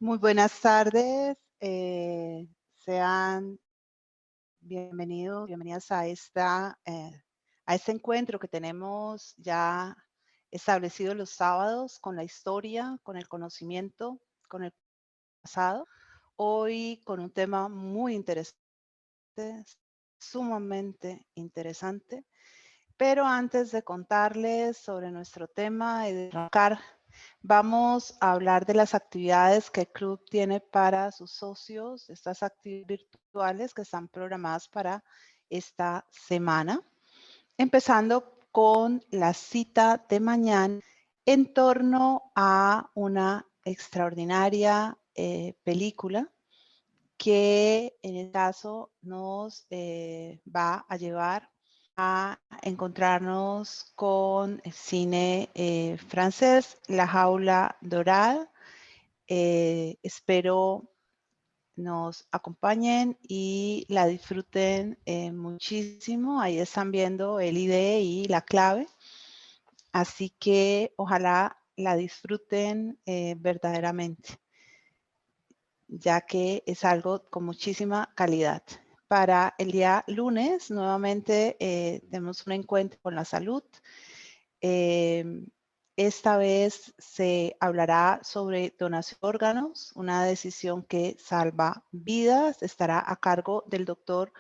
Muy buenas tardes, sean bienvenidos, bienvenidas a este encuentro que tenemos ya establecido los sábados con la historia, con el conocimiento, con el pasado. Hoy con un tema muy interesante, sumamente interesante. Pero antes de contarles sobre nuestro tema y de arrancar, vamos a hablar de las actividades que el club tiene para sus socios, estas actividades virtuales que están programadas para esta semana, empezando con la cita de mañana en torno a una extraordinaria película que en el caso nos va a llevar a encontrarnos con el cine francés, La Jaula Dorada. Espero nos acompañen y la disfruten muchísimo. Ahí están viendo el ID y la clave. Así que ojalá la disfruten verdaderamente, ya que es algo con muchísima calidad. Para el día lunes, nuevamente, tenemos un encuentro con la salud. Esta vez se hablará sobre donación de órganos, una decisión que salva vidas. Estará a cargo del doctor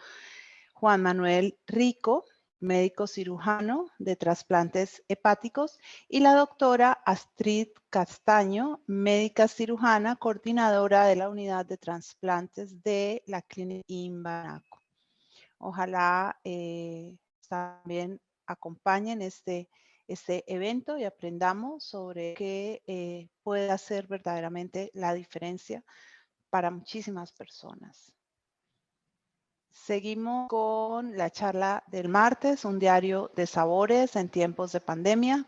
Juan Manuel Rico, médico cirujano de trasplantes hepáticos, y la doctora Astrid Castaño, médica cirujana, coordinadora de la unidad de trasplantes de la clínica Imbanaco. Ojalá también acompañen este evento y aprendamos sobre qué puede hacer verdaderamente la diferencia para muchísimas personas. Seguimos con la charla del martes, un diario de sabores en tiempos de pandemia,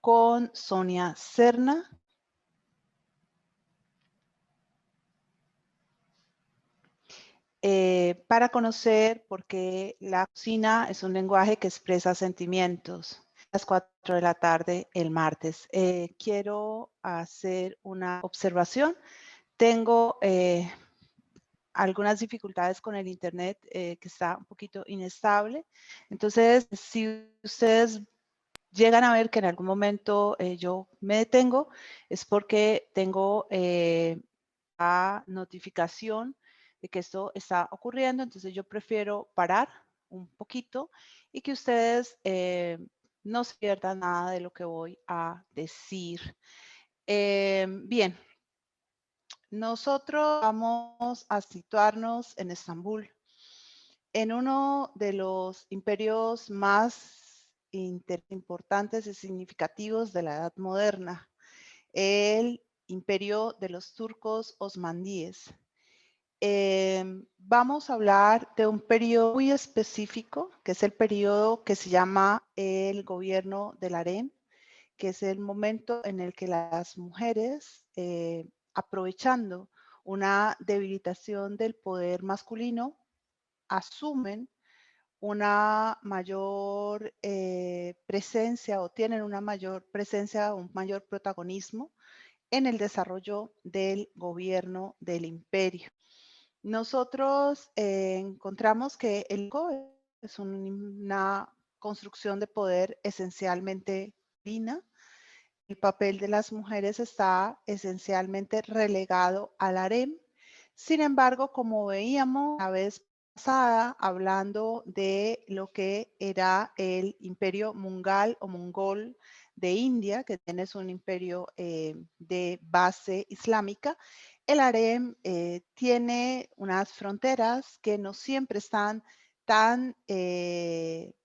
con Sonia Serna. Para conocer por qué la cocina es un lenguaje que expresa sentimientos. A las 4 de la tarde el martes. Quiero hacer una observación. Tengo algunas dificultades con el internet que está un poquito inestable. Entonces, si ustedes llegan a ver que en algún momento yo me detengo, es porque tengo la notificación de que esto está ocurriendo. Entonces, yo prefiero parar un poquito y que ustedes no se pierdan nada de lo que voy a decir. Bien. Nosotros vamos a situarnos en Estambul, en uno de los imperios más importantes y significativos de la Edad Moderna, el imperio de los turcos osmaníes. Vamos a hablar de un periodo muy específico, que es el periodo que se llama el gobierno del harén, que es el momento en el que las mujeres, aprovechando una debilitación del poder masculino, asumen una mayor presencia o tienen una mayor presencia, un mayor protagonismo en el desarrollo del gobierno del imperio. Nosotros encontramos que el es una construcción de poder esencialmente masculina. El papel de las mujeres está esencialmente relegado al harem. Sin embargo, como veíamos la vez pasada, hablando de lo que era el imperio mungal o mongol de India, que tiene un imperio de base islámica, el harem tiene unas fronteras que no siempre están tan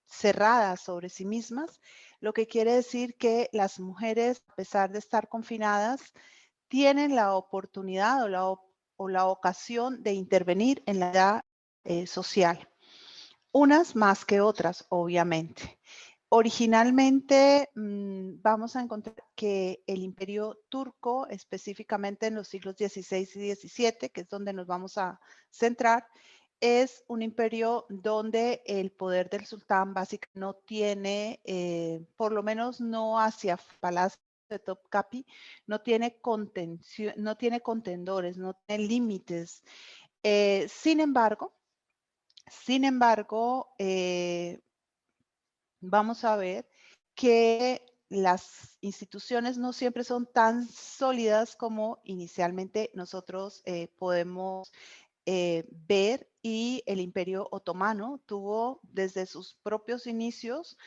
cerradas sobre sí mismas, lo que quiere decir que las mujeres, a pesar de estar confinadas, tienen la oportunidad o la ocasión de intervenir en la vida social. Unas más que otras, obviamente. Originalmente vamos a encontrar que el imperio turco, específicamente en los siglos XVI y XVII, que es donde nos vamos a centrar, es un imperio donde el poder del sultán básicamente no tiene, por lo menos no hacia palacio de Topkapi no tiene contención, no tiene contendores, no tiene límites. Sin embargo, vamos a ver que las instituciones no siempre son tan sólidas como inicialmente nosotros podemos ver, y el Imperio Otomano tuvo desde sus propios inicios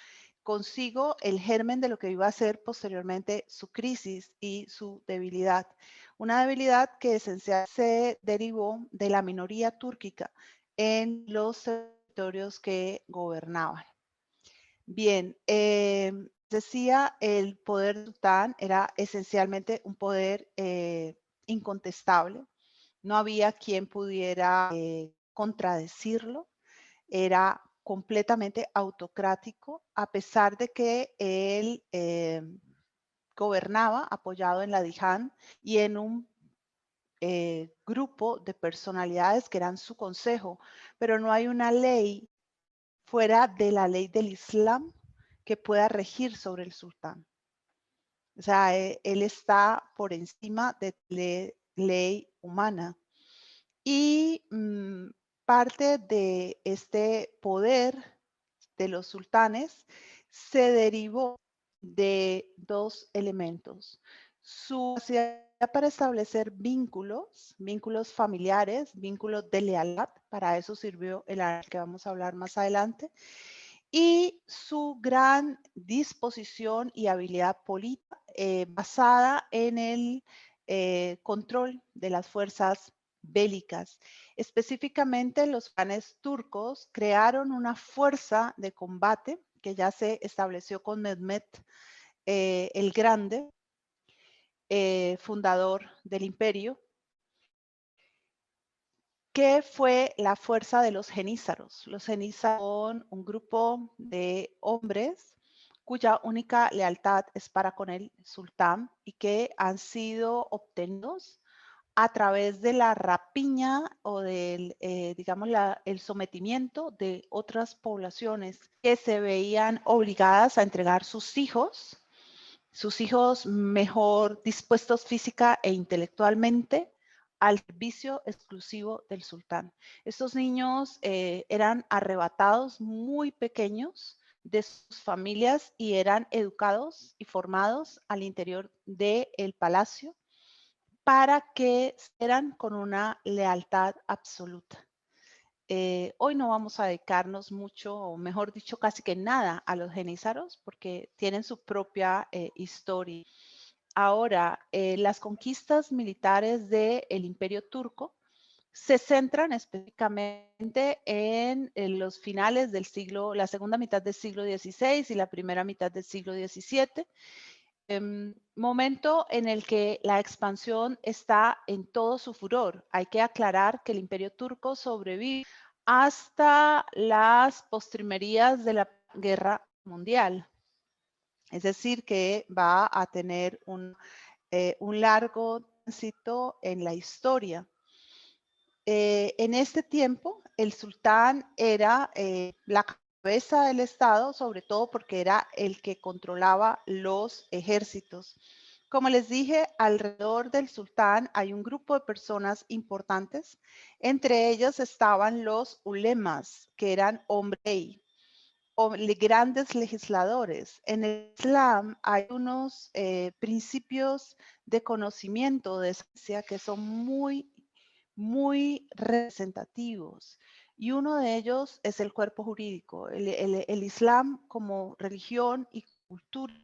consigo el germen de lo que iba a ser posteriormente su crisis y su debilidad. Una debilidad que esencialmente se derivó de la minoría túrquica en los territorios que gobernaban. Bien, decía, el poder sultán era esencialmente un poder incontestable. No había quien pudiera contradecirlo. Era completamente autocrático, a pesar de que él gobernaba apoyado en la Dijan y en un grupo de personalidades que eran su consejo, pero no hay una ley fuera de la ley del Islam que pueda regir sobre el sultán. O sea, él está por encima de la ley humana. Y parte de este poder de los sultanes se derivó de dos elementos: su capacidad para establecer vínculos familiares, vínculos de lealtad. Para eso sirvió el árabe, que vamos a hablar más adelante, y su gran disposición y habilidad política basada en el control de las fuerzas bélicas. Específicamente, los clanes turcos crearon una fuerza de combate que ya se estableció con Mehmed el Grande, fundador del imperio, que fue la fuerza de los genízaros. Los genízaros son un grupo de hombres cuya única lealtad es para con el sultán y que han sido obtenidos a través de la rapiña o del, digamos, el sometimiento de otras poblaciones que se veían obligadas a entregar sus hijos mejor dispuestos física e intelectualmente al servicio exclusivo del sultán. Estos niños eran arrebatados muy pequeños de sus familias y eran educados y formados al interior del palacio para que eran con una lealtad absoluta. Hoy no vamos a dedicarnos mucho, o mejor dicho, casi que nada a los genízaros porque tienen su propia historia. Ahora, las conquistas militares del Imperio Turco se centran específicamente en los finales del siglo, la segunda mitad del siglo XVI y la primera mitad del siglo XVII, momento en el que la expansión está en todo su furor. Hay que aclarar que el Imperio Turco sobrevive hasta las postrimerías de la Guerra Mundial. Es decir, que va a tener un largo tránsito en la historia. En este tiempo, el sultán era la cabeza del Estado, sobre todo porque era el que controlaba los ejércitos. Como les dije, alrededor del sultán hay un grupo de personas importantes. Entre ellos estaban los ulemas, que eran hombres o grandes legisladores. En el Islam hay unos principios de conocimiento de ciencia que son muy representativos, y uno de ellos es el cuerpo jurídico. El Islam, como religión y cultura,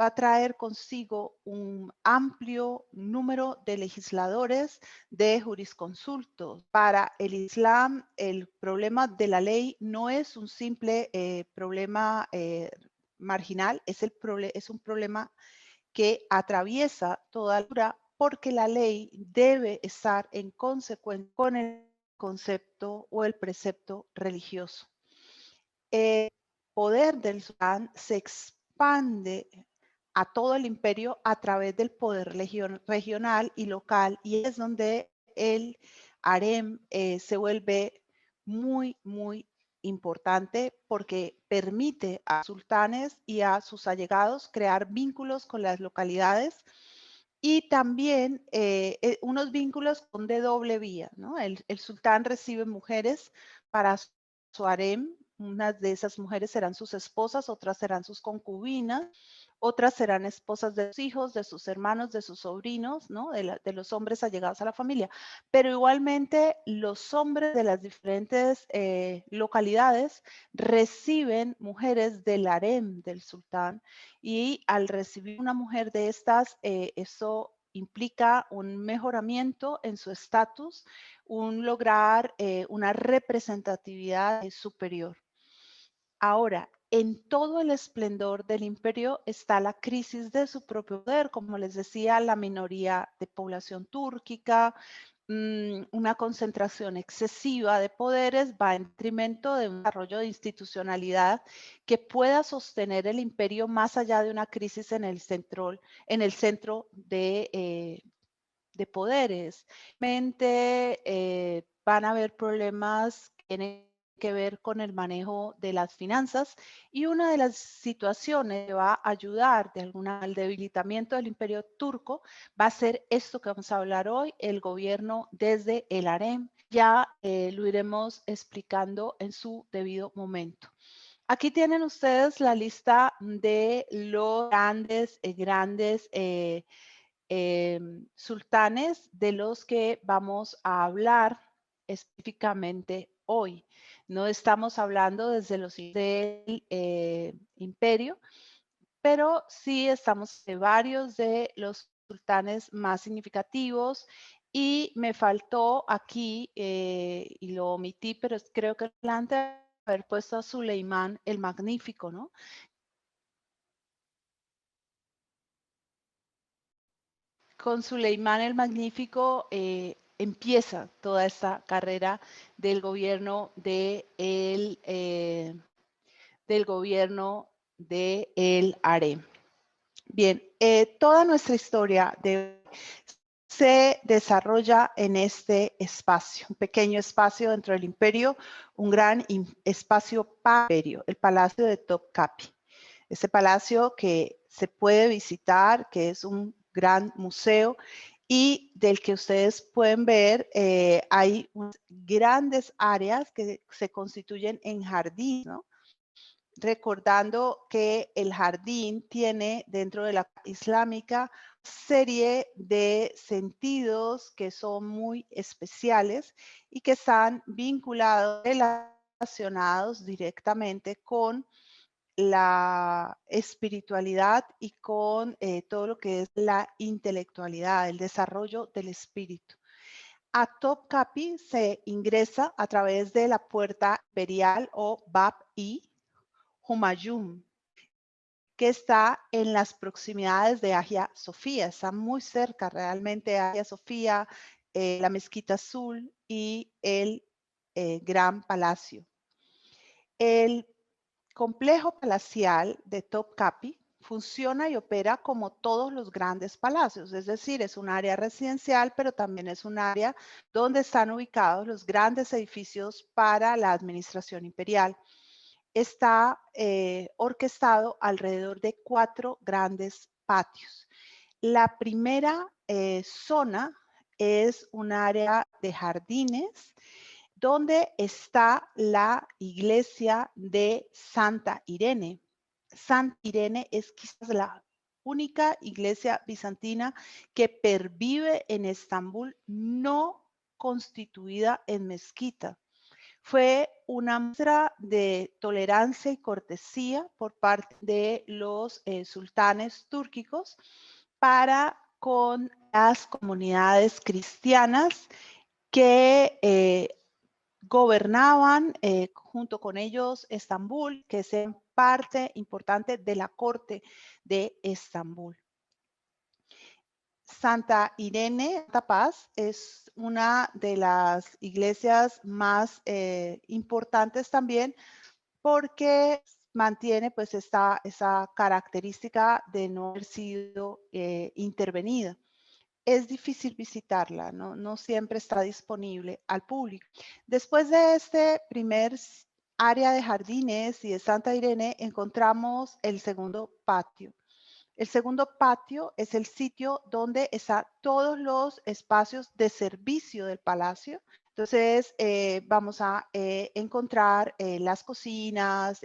va a traer consigo un amplio número de legisladores, de jurisconsultos. Para el Islam, el problema de la ley no es un simple problema marginal, es un problema que atraviesa toda la cultura, porque la ley debe estar en consecuencia con el concepto o el precepto religioso. El poder del sultán se expande a todo el imperio a través del poder regional y local, y es donde el harem se vuelve muy importante porque permite a sultanes y a sus allegados crear vínculos con las localidades y también unos vínculos son de doble vía, ¿no? El sultán recibe mujeres para su harem, unas de esas mujeres serán sus esposas, otras serán sus concubinas, otras serán esposas de sus hijos, de sus hermanos, de sus sobrinos, ¿no? De los hombres allegados a la familia. Pero igualmente los hombres de las diferentes localidades reciben mujeres del harem del sultán y al recibir una mujer de estas, eso implica un mejoramiento en su estatus, un lograr una representatividad superior. Ahora, en todo el esplendor del imperio está la crisis de su propio poder, como les decía, la minoría de población túrquica, una concentración excesiva de poderes va en detrimento de un desarrollo de institucionalidad que pueda sostener el imperio más allá de una crisis en el centro de poderes. Van a haber problemas que tienen que ver con el manejo de las finanzas y una de las situaciones que va a ayudar al debilitamiento del imperio turco va a ser esto que vamos a hablar hoy, el gobierno desde el harem. Ya lo iremos explicando en su debido momento. Aquí tienen ustedes la lista de los grandes sultanes de los que vamos a hablar específicamente hoy. No estamos hablando desde los del imperio, pero sí estamos de varios de los sultanes más significativos y me faltó aquí, y lo omití, pero creo que antes de haber puesto a Suleimán el Magnífico, ¿no? Con Suleimán el Magnífico empieza toda esta carrera del gobierno del gobierno de el harem. Bien, toda nuestra historia se desarrolla en este espacio, un pequeño espacio dentro del imperio, un gran espacio imperio, el Palacio de Topkapi. Ese palacio que se puede visitar, que es un gran museo y del que ustedes pueden ver, hay grandes áreas que se constituyen en jardín, ¿no? Recordando que el jardín tiene dentro de la islámica serie de sentidos que son muy especiales y que están vinculados, relacionados directamente con la espiritualidad y con todo lo que es la intelectualidad, el desarrollo del espíritu. A Topkapi se ingresa a través de la puerta imperial o Bab-i Humayun, que está en las proximidades de Hagia Sofía, está muy cerca realmente de Hagia Sofía, la Mezquita Azul y el Gran Palacio. El complejo palacial de Topkapi funciona y opera como todos los grandes palacios, es decir, es un área residencial, pero también es un área donde están ubicados los grandes edificios para la administración imperial. Está orquestado alrededor de 4 grandes patios. La primera zona es un área de jardines donde está la iglesia de Santa Irene. Santa Irene es quizás la única iglesia bizantina que pervive en Estambul, no constituida en mezquita. Fue una muestra de tolerancia y cortesía por parte de los sultanes túrquicos para con las comunidades cristianas que gobernaban junto con ellos Estambul, que es parte importante de la corte de Estambul. Santa Irene, Santa Paz, es una de las iglesias más importantes también porque mantiene pues esa característica de no haber sido intervenida. Es difícil visitarla, ¿no? No siempre está disponible al público. Después de este primer área de jardines y de Santa Irene encontramos el segundo patio. El segundo patio es el sitio donde están todos los espacios de servicio del palacio. Entonces, vamos a encontrar las cocinas,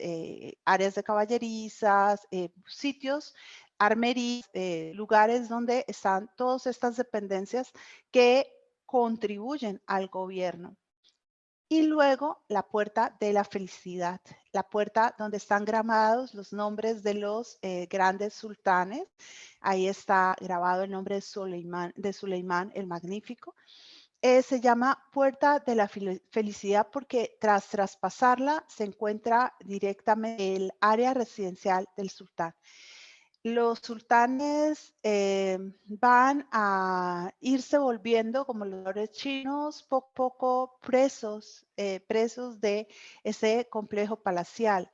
áreas de caballerizas, sitios, armerías, lugares donde están todas estas dependencias que contribuyen al gobierno. Y luego la puerta de la felicidad, la puerta donde están grabados los nombres de los grandes sultanes. Ahí está grabado el nombre de Suleimán el Magnífico. Se llama Puerta de la Felicidad porque tras traspasarla se encuentra directamente el área residencial del sultán. Los sultanes van a irse volviendo como los lores chinos, poco a poco presos, presos de ese complejo palacial.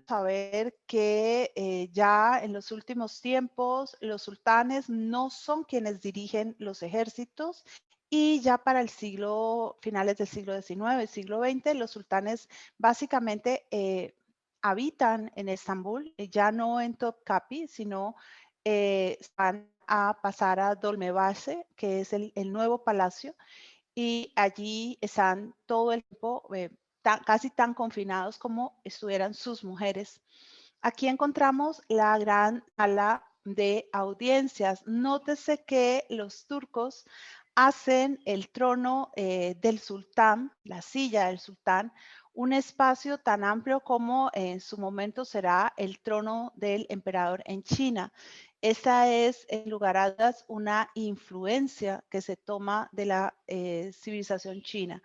Saber que ya en los últimos tiempos los sultanes no son quienes dirigen los ejércitos y ya para el finales del siglo XIX, siglo XX, los sultanes básicamente habitan en Estambul, ya no en Topkapi, sino van a pasar a Dolmebahce, que es el nuevo palacio, y allí están todo el tiempo casi tan confinados como estuvieran sus mujeres. Aquí encontramos la gran sala de audiencias. Nótese que los turcos hacen el trono del sultán, la silla del sultán, un espacio tan amplio como en su momento será el trono del emperador en China. Esa es, en lugar a dudas, una influencia que se toma de la civilización china.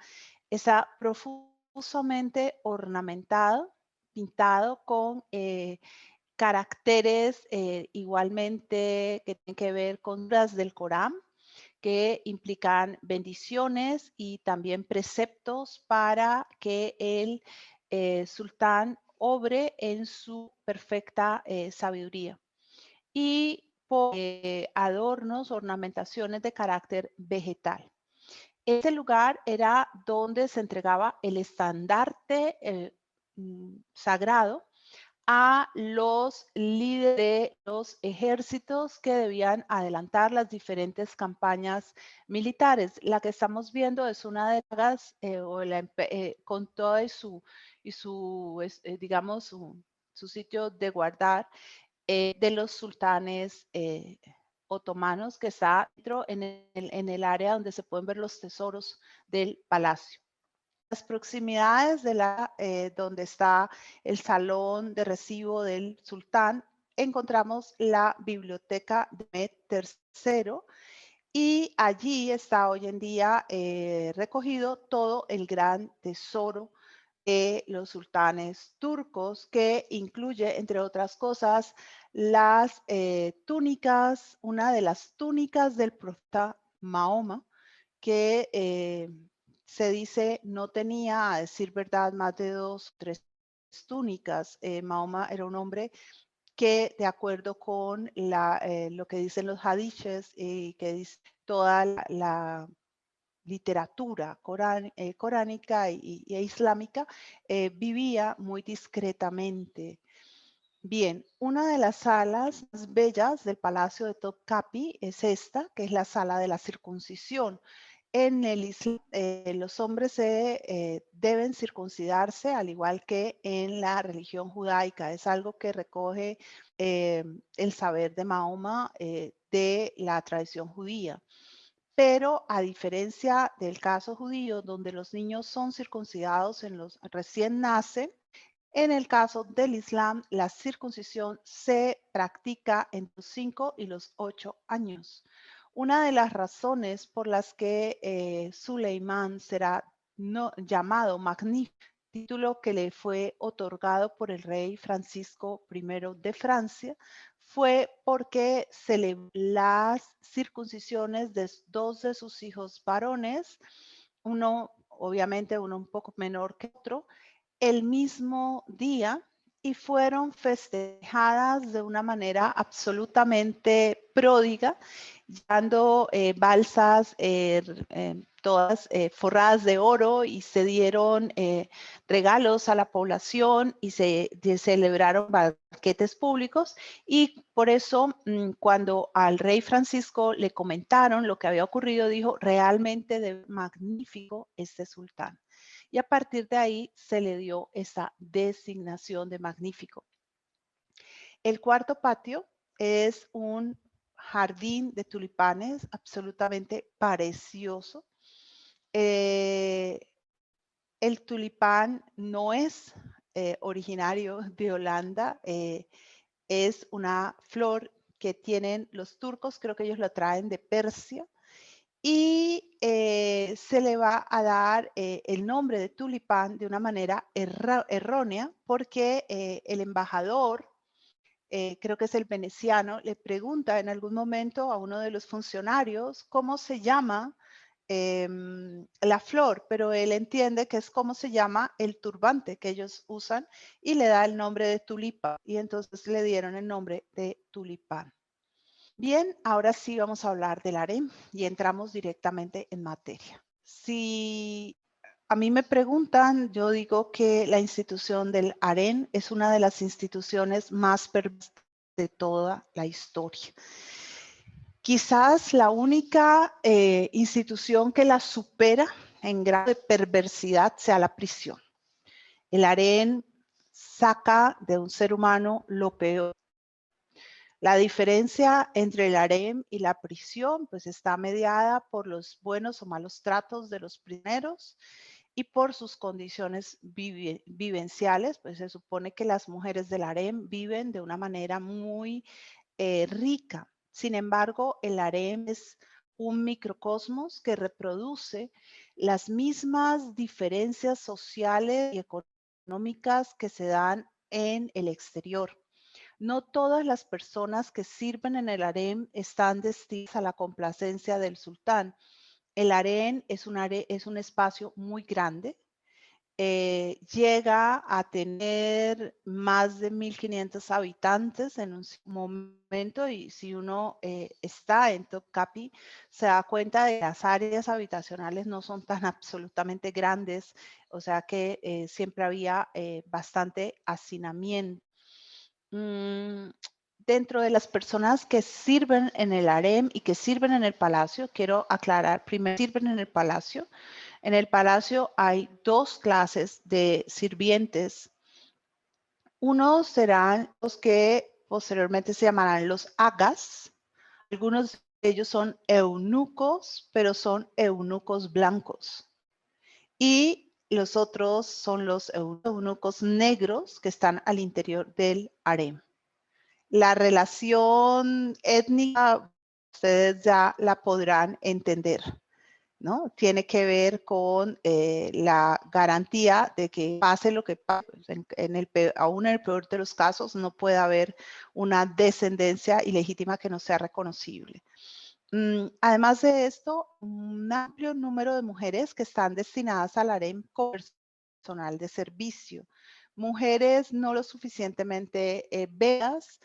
Está profusamente ornamentado, pintado con caracteres igualmente que tienen que ver con las del Corán, que implican bendiciones y también preceptos para que el sultán obre en su perfecta sabiduría. Y por adornos, ornamentaciones de carácter vegetal. Este lugar era donde se entregaba el estandarte sagrado a los líderes de los ejércitos que debían adelantar las diferentes campañas militares. La que estamos viendo es una de las, con todo digamos, su sitio de guardar de los sultanes otomanos que está dentro en el área donde se pueden ver los tesoros del palacio. Las proximidades de donde está el salón de recibo del sultán, encontramos la biblioteca de Mehmed III y allí está hoy en día recogido todo el gran tesoro de los sultanes turcos, que incluye, entre otras cosas, las túnicas, una de las túnicas del profeta Mahoma, que se dice no tenía, a decir verdad, más de 2 o 3 túnicas. Mahoma era un hombre que, de acuerdo con lo que dicen los hadices y que dice toda la literatura coránica e islámica, vivía muy discretamente. Bien, una de las salas más bellas del Palacio de Topkapi es esta, que es la sala de la circuncisión. En el Islam, los hombres deben circuncidarse, al igual que en la religión judaica. Es algo que recoge el saber de Mahoma de la tradición judía. Pero a diferencia del caso judío, donde los niños son circuncidados recién nacen, en el caso del Islam, la circuncisión se practica entre los 5 y los 8 años. Una de las razones por las que Suleimán será llamado Magnífico, título que le fue otorgado por el rey Francisco I de Francia, fue porque celebró las circuncisiones de 2 de sus hijos varones, obviamente uno un poco menor que otro, el mismo día y fueron festejadas de una manera absolutamente pródiga, llevando balsas, todas forradas de oro, y se dieron regalos a la población y se celebraron banquetes públicos. Y por eso, cuando al rey Francisco le comentaron lo que había ocurrido, dijo: realmente de magnífico este sultán. Y a partir de ahí se le dio esa designación de magnífico. El cuarto patio es un jardín de tulipanes absolutamente precioso. El tulipán no es originario de Holanda, es una flor que tienen los turcos, creo que ellos la traen de Persia, y se le va a dar el nombre de tulipán de una manera errónea, porque el embajador, creo que es el veneciano, le pregunta en algún momento a uno de los funcionarios cómo se llama la flor, pero él entiende que es como se llama el turbante que ellos usan, y le da el nombre de tulipa, y entonces le dieron el nombre de tulipán. Bien, ahora sí vamos a hablar del harem y entramos directamente en materia. Si a mí me preguntan, yo digo que la institución del harem es una de las instituciones más perversas de toda la historia. Quizás la única institución que la supera en grado de perversidad sea la prisión. El harén saca de un ser humano lo peor. La diferencia entre el harén y la prisión pues está mediada por los buenos o malos tratos de los prisioneros y por sus condiciones vivenciales. Pues se supone que las mujeres del harén viven de una manera muy rica. Sin embargo, el harem es un microcosmos que reproduce las mismas diferencias sociales y económicas que se dan en el exterior. No todas las personas que sirven en el harem están destinadas a la complacencia del sultán. El harem es un espacio muy grande, llega a tener más de 1.500 habitantes en un momento, y si uno está en Topkapi se da cuenta de que las áreas habitacionales no son tan absolutamente grandes, o sea que siempre había bastante hacinamiento. Dentro de las personas que sirven en el harem y que sirven en el palacio, quiero aclarar, primero sirven en el palacio. En el palacio hay dos clases de sirvientes. Unos serán los que posteriormente se llamarán los agas. Algunos de ellos son eunucos, pero son eunucos blancos. Y los otros son los eunucos negros que están al interior del harem. La relación étnica, ustedes ya la podrán entender, ¿no? Tiene que ver con la garantía de que pase lo que pase, aún en el peor de los casos, no puede haber una descendencia ilegítima que no sea reconocible. Además de esto, un amplio número de mujeres que están destinadas al harem como personal de servicio. Mujeres no lo suficientemente bellas,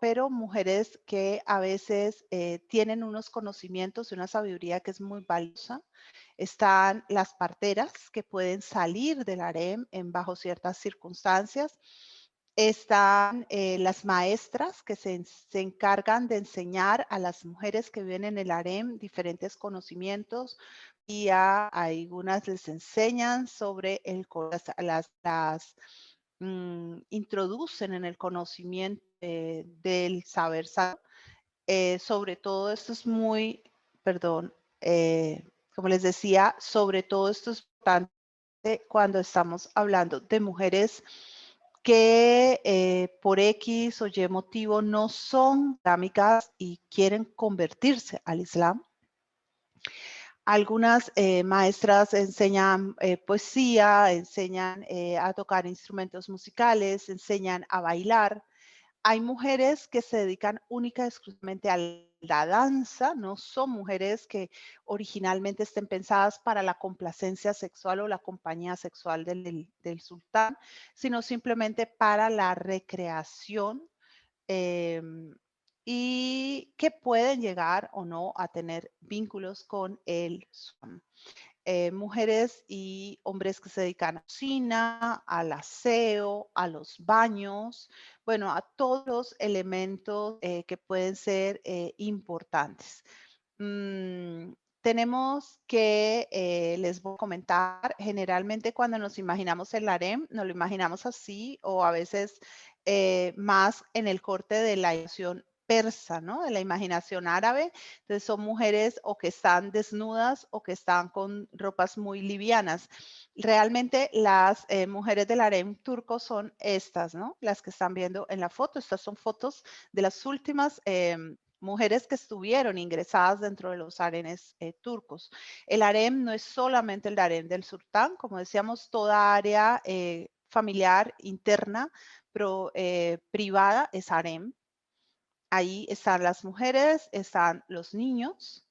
pero mujeres que a veces tienen unos conocimientos y una sabiduría que es muy valiosa. Están las parteras que pueden salir del harem bajo ciertas circunstancias. Están las maestras que se encargan de enseñar a las mujeres que viven en el harem diferentes conocimientos, y a algunas les enseñan sobre introducen en el conocimiento del saber. Sobre todo esto es muy, perdón, como les decía, sobre todo esto es importante cuando estamos hablando de mujeres que por X o Y motivo no son islámicas y quieren convertirse al Islam. Algunas maestras enseñan poesía, enseñan a tocar instrumentos musicales, enseñan a bailar. Hay mujeres que se dedican única y exclusivamente a la danza, no son mujeres que originalmente estén pensadas para la complacencia sexual o la compañía sexual del sultán, sino simplemente para la recreación. y que pueden llegar o no a tener vínculos con el sultán. Mujeres y hombres que se dedican a la cocina, al aseo, a los baños, bueno, a todos los elementos que pueden ser importantes. Mm, tenemos que, les voy a comentar, generalmente cuando nos imaginamos el harem, nos lo imaginamos así o a veces más en el corte de la imaginación persa, ¿no? De la imaginación árabe. Entonces son mujeres o que están desnudas o que están con ropas muy livianas. Realmente las mujeres del harem turco son estas, ¿no? Las que están viendo en la foto. Estas son fotos de las últimas mujeres que estuvieron ingresadas dentro de los harenes turcos. El harem no es solamente el harem del sultán, como decíamos, toda área familiar interna, pero privada es harem. Ahí están las mujeres, están los niños.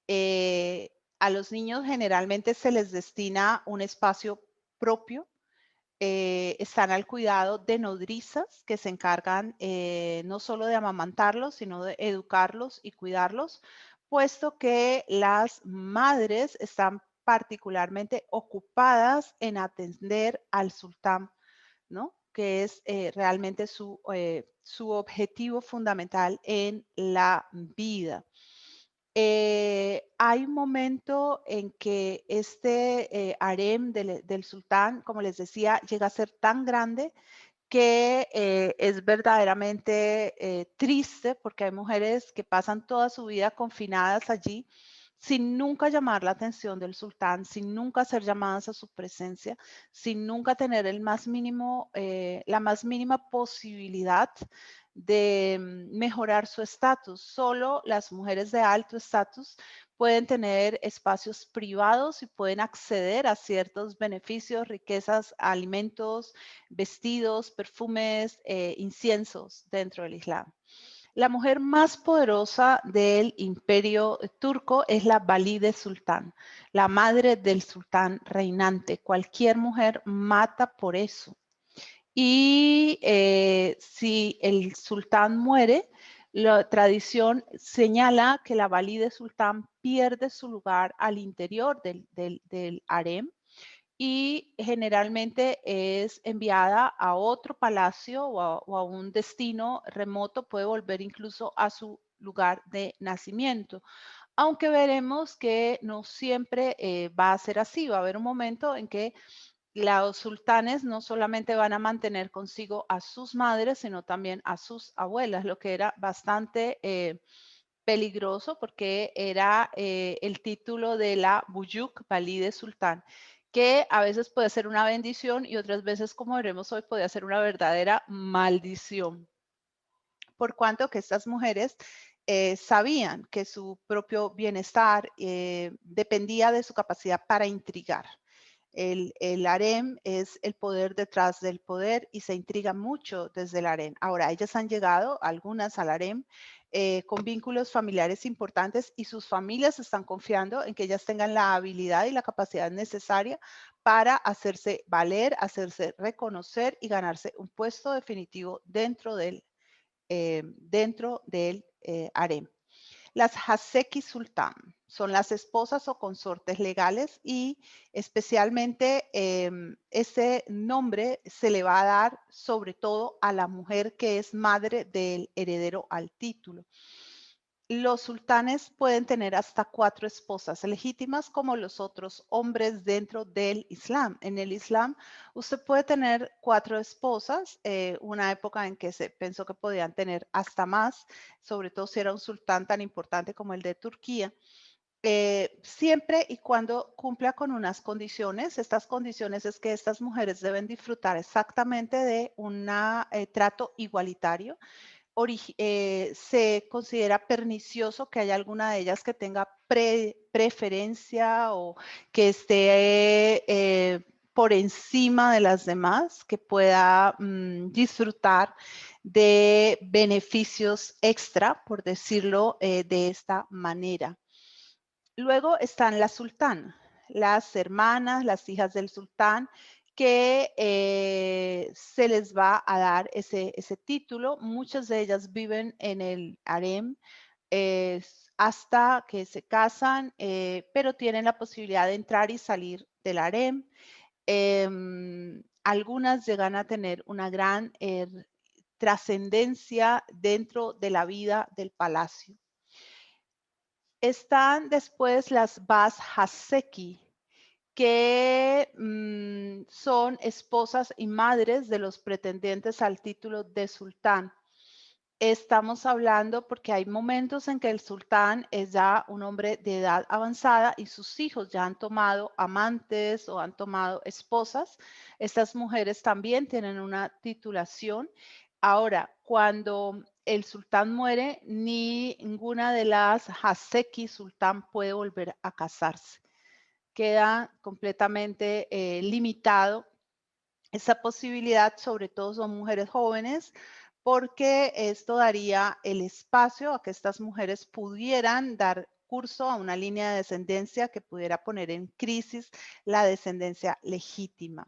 A los niños generalmente se les destina un espacio propio. Están al cuidado de nodrizas que se encargan no solo de amamantarlos, sino de educarlos y cuidarlos, puesto que las madres están particularmente ocupadas en atender al sultán, ¿no? Que es realmente su objetivo fundamental en la vida. Hay un momento en que este harem del sultán, como les decía, llega a ser tan grande que es verdaderamente triste porque hay mujeres que pasan toda su vida confinadas allí sin nunca llamar la atención del sultán, sin nunca ser llamadas a su presencia, sin nunca tener el más mínimo, la más mínima posibilidad de mejorar su estatus. Solo las mujeres de alto estatus pueden tener espacios privados y pueden acceder a ciertos beneficios, riquezas, alimentos, vestidos, perfumes, inciensos dentro del Islam. La mujer más poderosa del imperio turco es la Valide Sultán, la madre del sultán reinante. Cualquier mujer mata por eso. Y si el sultán muere, la tradición señala que la Valide Sultán pierde su lugar al interior del harem y generalmente es enviada a otro palacio o a un destino remoto, puede volver incluso a su lugar de nacimiento. Aunque veremos que no siempre va a ser así, va a haber un momento en que los sultanes no solamente van a mantener consigo a sus madres, sino también a sus abuelas, lo que era bastante peligroso porque era el título de la Buyuk Valide Sultán, que a veces puede ser una bendición y otras veces, como veremos hoy, puede ser una verdadera maldición. Por cuanto que estas mujeres sabían que su propio bienestar dependía de su capacidad para intrigar. El harem es el poder detrás del poder y se intriga mucho desde el harem. Ahora, ellas han llegado, algunas al harem, con vínculos familiares importantes y sus familias están confiando en que ellas tengan la habilidad y la capacidad necesaria para hacerse valer, hacerse reconocer y ganarse un puesto definitivo dentro del harem. Las Haseki Sultán son las esposas o consortes legales y especialmente ese nombre se le va a dar sobre todo a la mujer que es madre del heredero al título. Los sultanes pueden tener hasta 4 esposas legítimas como los otros hombres dentro del Islam. En el Islam usted puede tener 4 esposas, una época en que se pensó que podían tener hasta más, sobre todo si era un sultán tan importante como el de Turquía. Siempre y cuando cumpla con unas condiciones. Estas condiciones es que estas mujeres deben disfrutar exactamente de un trato igualitario. Se considera pernicioso que haya alguna de ellas que tenga preferencia o que esté por encima de las demás, que pueda disfrutar de beneficios extra, por decirlo de esta manera. Luego están las sultán, las hermanas, las hijas del sultán, que se les va a dar ese título. Muchas de ellas viven en el harem hasta que se casan, pero tienen la posibilidad de entrar y salir del harem. Algunas llegan a tener una gran trascendencia dentro de la vida del palacio. Están después las Bas Haseki, que son esposas y madres de los pretendientes al título de sultán. Estamos hablando porque hay momentos en que el sultán es ya un hombre de edad avanzada y sus hijos ya han tomado amantes o han tomado esposas. Estas mujeres también tienen una titulación. Ahora, cuando el sultán muere, ninguna de las Haseki sultán puede volver a casarse. Queda completamente limitado esa posibilidad, sobre todo son mujeres jóvenes, porque esto daría el espacio a que estas mujeres pudieran dar curso a una línea de descendencia que pudiera poner en crisis la descendencia legítima.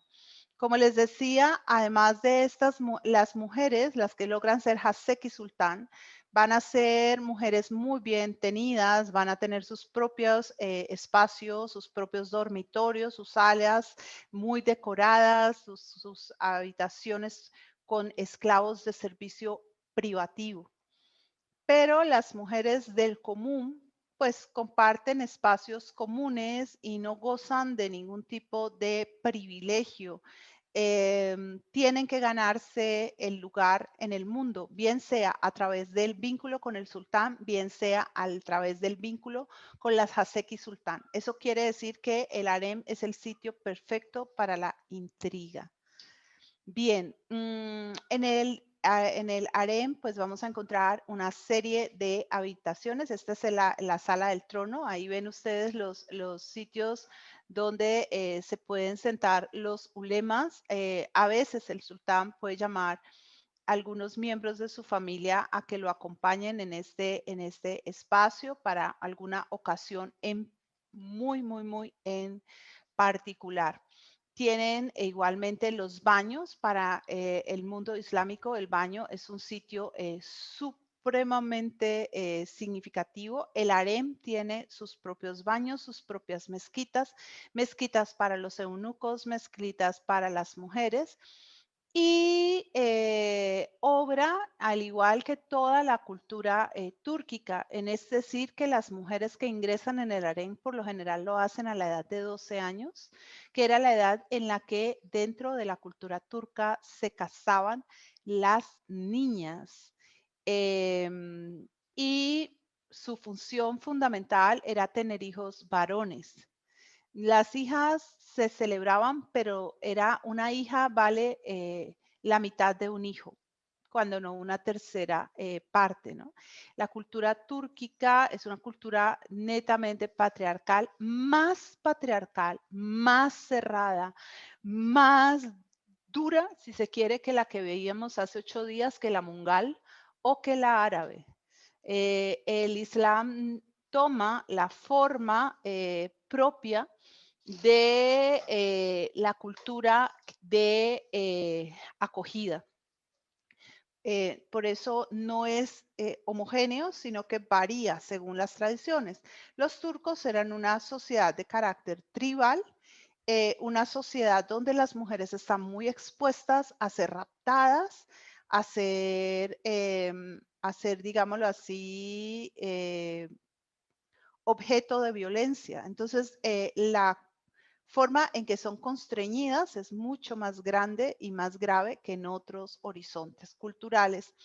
Como les decía, además de estas, las mujeres, las que logran ser Haseki Sultán, van a ser mujeres muy bien tenidas, van a tener sus propios espacios, sus propios dormitorios, sus salas muy decoradas, sus habitaciones con esclavos de servicio privativo. Pero las mujeres del común pues comparten espacios comunes y no gozan de ningún tipo de privilegio. Tienen que ganarse el lugar en el mundo, bien sea a través del vínculo con el sultán, bien sea a través del vínculo con las Haseki sultán. Eso quiere decir que el harem es el sitio perfecto para la intriga. Bien, en el harem pues vamos a encontrar una serie de habitaciones. Esta es la sala del trono. Ahí ven ustedes los sitios donde se pueden sentar los ulemas. A veces el sultán puede llamar a algunos miembros de su familia a que lo acompañen en este espacio para alguna ocasión muy en particular. Tienen igualmente los baños para el mundo islámico. El baño es un sitio supremamente significativo. El harem tiene sus propios baños, sus propias mezquitas, mezquitas para los eunucos, mezquitas para las mujeres. Y obra, al igual que toda la cultura túrquica, es decir, que las mujeres que ingresan en el harén por lo general lo hacen a la edad de 12 años, que era la edad en la que dentro de la cultura turca se casaban las niñas. Y su función fundamental era tener hijos varones. Las hijas se celebraban, pero era una hija vale la mitad de un hijo, cuando no una tercera parte, ¿no? La cultura túrquica es una cultura netamente patriarcal, más cerrada, más dura, si se quiere, que la que veíamos hace 8 días, que la mungal o que la árabe. El Islam toma la forma propia de la cultura de acogida. Por eso no es homogéneo, sino que varía según las tradiciones. Los turcos eran una sociedad de carácter tribal, una sociedad donde las mujeres están muy expuestas a ser raptadas, a ser digámoslo así, objeto de violencia. Entonces, la forma en que son constreñidas es mucho más grande y más grave que en otros horizontes culturales.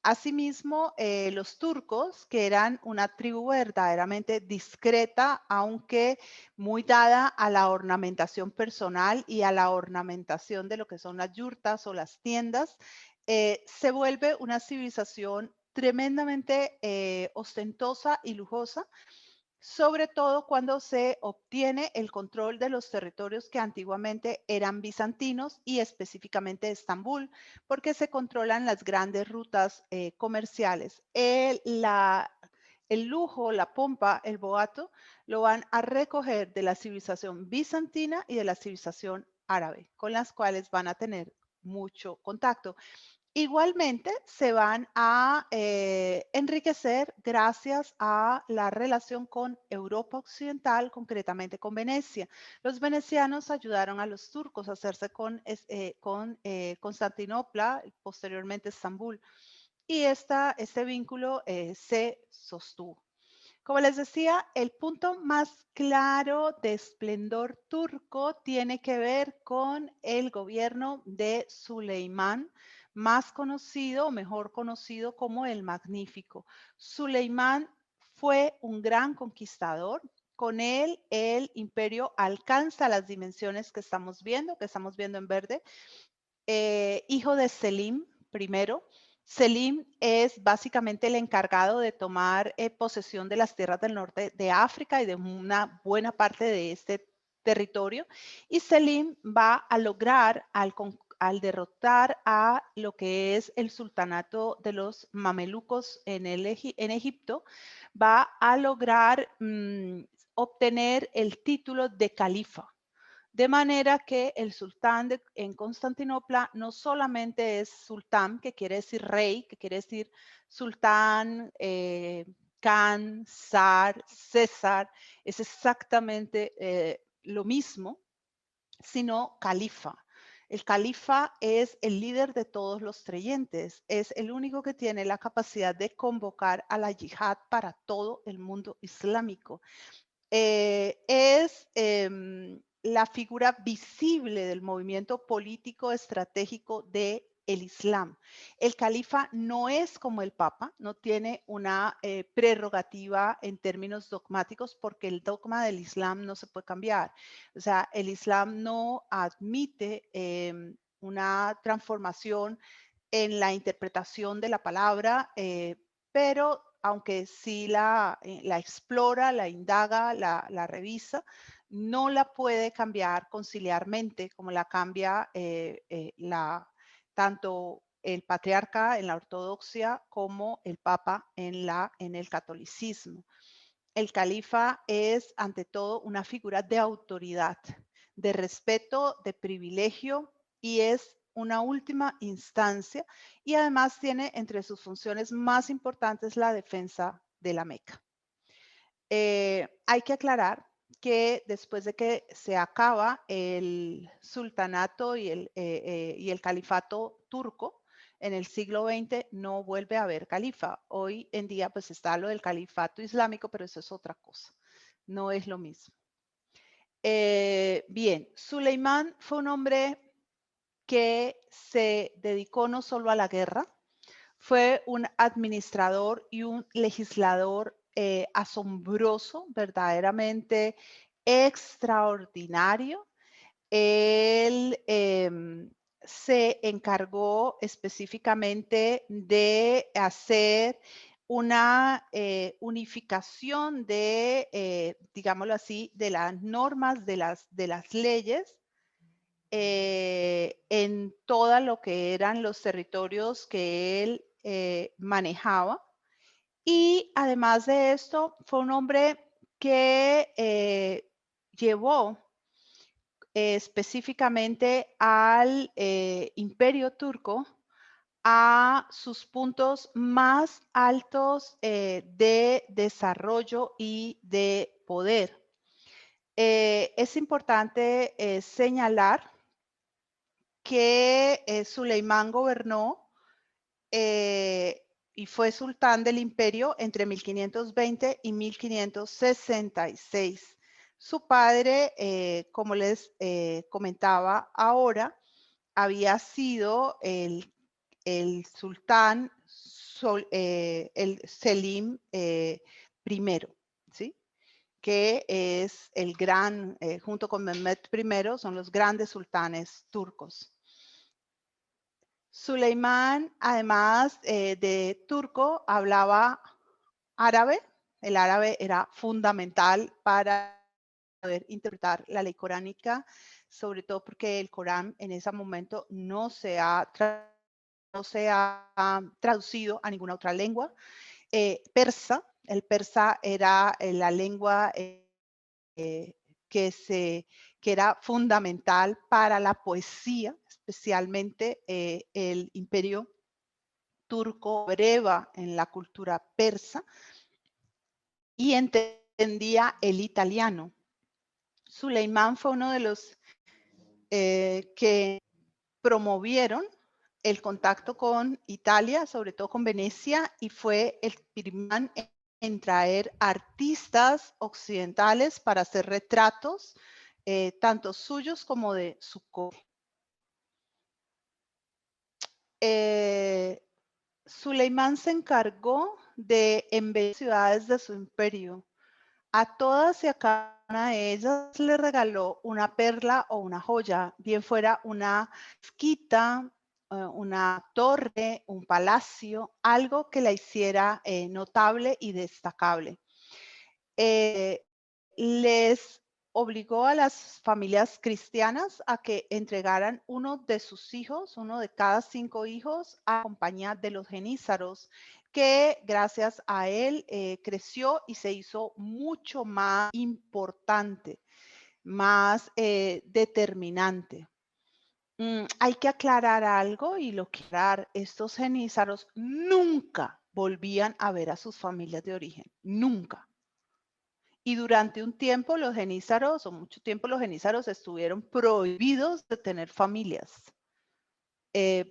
Asimismo, los turcos, que eran una tribu verdaderamente discreta, aunque muy dada a la ornamentación personal y a la ornamentación de lo que son las yurtas o las tiendas, se vuelve una civilización tremendamente ostentosa y lujosa, sobre todo cuando se obtiene el control de los territorios que antiguamente eran bizantinos y específicamente Estambul, porque se controlan las grandes rutas comerciales. El lujo, la pompa, el boato, lo van a recoger de la civilización bizantina y de la civilización árabe, con las cuales van a tener mucho contacto. Igualmente se van a enriquecer gracias a la relación con Europa Occidental, concretamente con Venecia. Los venecianos ayudaron a los turcos a hacerse con Constantinopla, posteriormente Estambul, y este vínculo se sostuvo. Como les decía, el punto más claro de esplendor turco tiene que ver con el gobierno de Suleimán, más conocido o mejor conocido como el Magnífico. Suleimán fue un gran conquistador. Con él, el imperio alcanza las dimensiones que estamos viendo en verde. Hijo de Selim I. Selim es básicamente el encargado de tomar posesión de las tierras del norte de África y de una buena parte de este territorio. Y Selim va a lograr, al derrotar a lo que es el sultanato de los mamelucos en Egipto, va a lograr obtener el título de califa. De manera que el sultán en Constantinopla no solamente es sultán, que quiere decir rey, que quiere decir sultán, Khan, zar, César, es exactamente lo mismo, sino califa. El califa es el líder de todos los creyentes, es el único que tiene la capacidad de convocar a la yihad para todo el mundo islámico. Es la figura visible del movimiento político estratégico del Islam. El califa no es como el papa, no tiene una prerrogativa en términos dogmáticos porque el dogma del Islam no se puede cambiar. O sea, el Islam no admite una transformación en la interpretación de la palabra, pero aunque sí la explora, la indaga, la revisa, no la puede cambiar conciliarmente como la cambia tanto el patriarca en la ortodoxia como el papa en el catolicismo. El califa es ante todo una figura de autoridad, de respeto, de privilegio y es una última instancia y además tiene entre sus funciones más importantes la defensa de la Meca. Hay que aclarar que después de que se acaba el sultanato y el califato turco, en el siglo XX no vuelve a haber califa. Hoy en día pues está lo del califato islámico, pero eso es otra cosa. No es lo mismo. Bien, Suleimán fue un hombre que se dedicó no solo a la guerra, fue un administrador y un legislador asombroso, verdaderamente extraordinario. Él se encargó específicamente de hacer una unificación de, digámoslo así, de las normas de las leyes en todo lo que eran los territorios que él manejaba. Y además de esto, fue un hombre que llevó específicamente al imperio turco a sus puntos más altos de desarrollo y de poder. Es importante señalar que Suleimán gobernó y fue sultán del imperio entre 1520 y 1566. Su padre, como les comentaba ahora, había sido el sultán el Selim I, ¿sí? Que es el gran, junto con Mehmed I, son los grandes sultanes turcos. Suleimán, además de turco, hablaba árabe. El árabe era fundamental para poder interpretar la ley coránica, sobre todo porque el Corán en ese momento no se ha traducido a ninguna otra lengua. Persa, el persa era la lengua que era fundamental para la poesía, especialmente el imperio turco breva en la cultura persa, y entendía el italiano. Suleimán fue uno de los que promovieron el contacto con Italia, sobre todo con Venecia, y fue el primer en traer artistas occidentales para hacer retratos, tanto suyos como de su corte. Suleimán se encargó de embellecer ciudades de su imperio. A todas y a cada una de ellas le regaló una perla o una joya, bien fuera una mezquita, una torre, un palacio, algo que la hiciera notable y destacable. Les obligó a las familias cristianas a que entregaran uno de sus hijos, uno de cada 5 hijos, a compañía de los genízaros, que gracias a él creció y se hizo mucho más importante, más determinante. Hay que aclarar algo y lo quiero aclarar. Estos genízaros nunca volvían a ver a sus familias de origen, nunca. Y durante un tiempo los genízaros, o mucho tiempo los genízaros estuvieron prohibidos de tener familias.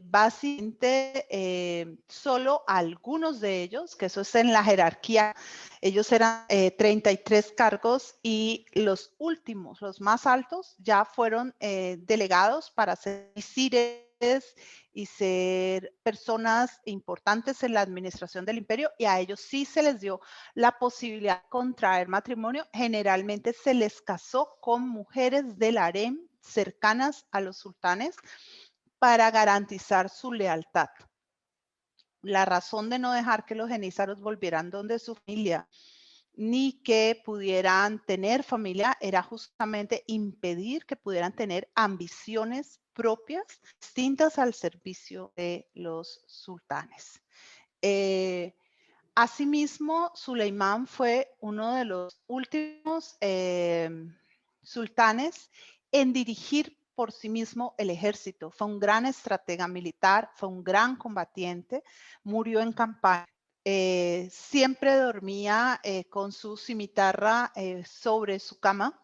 Básicamente, solo algunos de ellos, que eso es en la jerarquía, ellos eran 33 cargos y los últimos, los más altos, ya fueron delegados para ser visires y ser personas importantes en la administración del imperio, y a ellos sí se les dio la posibilidad de contraer matrimonio. Generalmente se les casó con mujeres del harem cercanas a los sultanes para garantizar su lealtad. La razón de no dejar que los genízaros volvieran donde su familia ni que pudieran tener familia era justamente impedir que pudieran tener ambiciones propias distintas al servicio de los sultanes. Asimismo, Suleimán fue uno de los últimos sultanes en dirigir por sí mismo el ejército. Fue un gran estratega militar, fue un gran combatiente, murió en campaña. Siempre dormía con su cimitarra sobre su cama,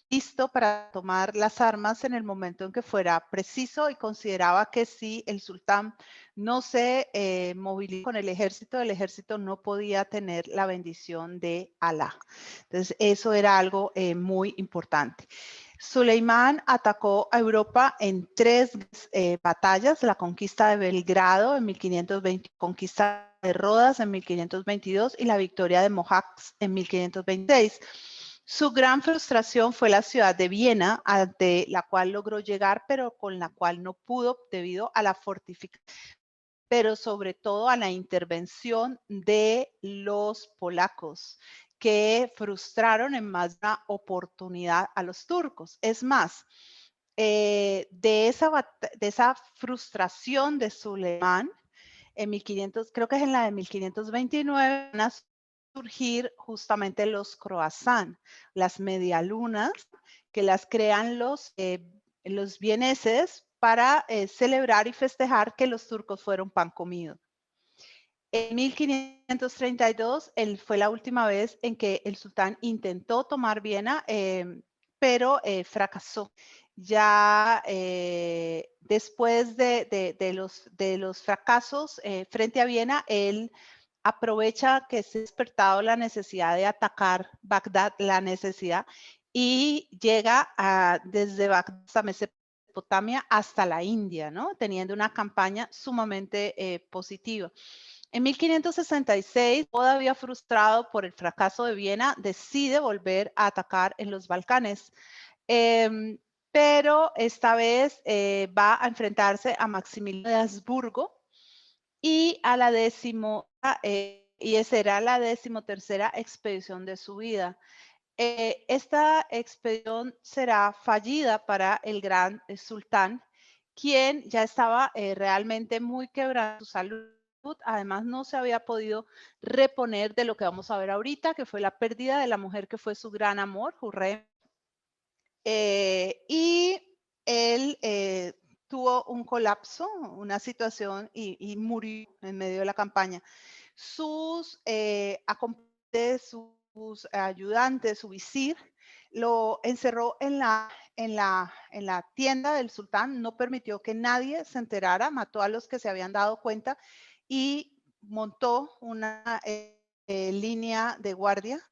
listo para tomar las armas en el momento en que fuera preciso, y consideraba que si el sultán no se movilizaba con el ejército no podía tener la bendición de Alá. Entonces, eso era algo muy importante. Suleimán atacó a Europa en 3 batallas: la conquista de Belgrado en 1520, conquista de Rodas en 1522 y la victoria de Mohacs en 1526. Su gran frustración fue la ciudad de Viena, ante la cual logró llegar, pero con la cual no pudo debido a la fortificación, pero sobre todo a la intervención de los polacos, que frustraron en más de una oportunidad a los turcos. Es más, de esa frustración de Suleimán, en 1500, creo que es en la de 1529, van a surgir justamente los croissants, las medialunas, que las crean los vieneses para celebrar y festejar que los turcos fueron pan comido. En 1532 fue la última vez en que el sultán intentó tomar Viena, pero fracasó. Ya después de los fracasos frente a Viena, él aprovecha que se ha despertado la necesidad de atacar Bagdad, y llega desde Bagdad hasta Mesopotamia hasta la India, ¿no? Teniendo una campaña sumamente positiva. En 1566, todavía frustrado por el fracaso de Viena, decide volver a atacar en los Balcanes. Pero esta vez va a enfrentarse a Maximiliano de Habsburgo y a la y esa era la 13ª expedición de su vida. Esta expedición será fallida para el gran sultán, quien ya estaba realmente muy quebrado su salud. Además, no se había podido reponer de lo que vamos a ver ahorita, que fue la pérdida de la mujer que fue su gran amor, Hurrem. y él tuvo un colapso, una situación y murió en medio de la campaña. Sus acompañantes, sus ayudantes, su visir, lo encerró en la tienda del sultán, no permitió que nadie se enterara, mató a los que se habían dado cuenta y montó una línea de guardia.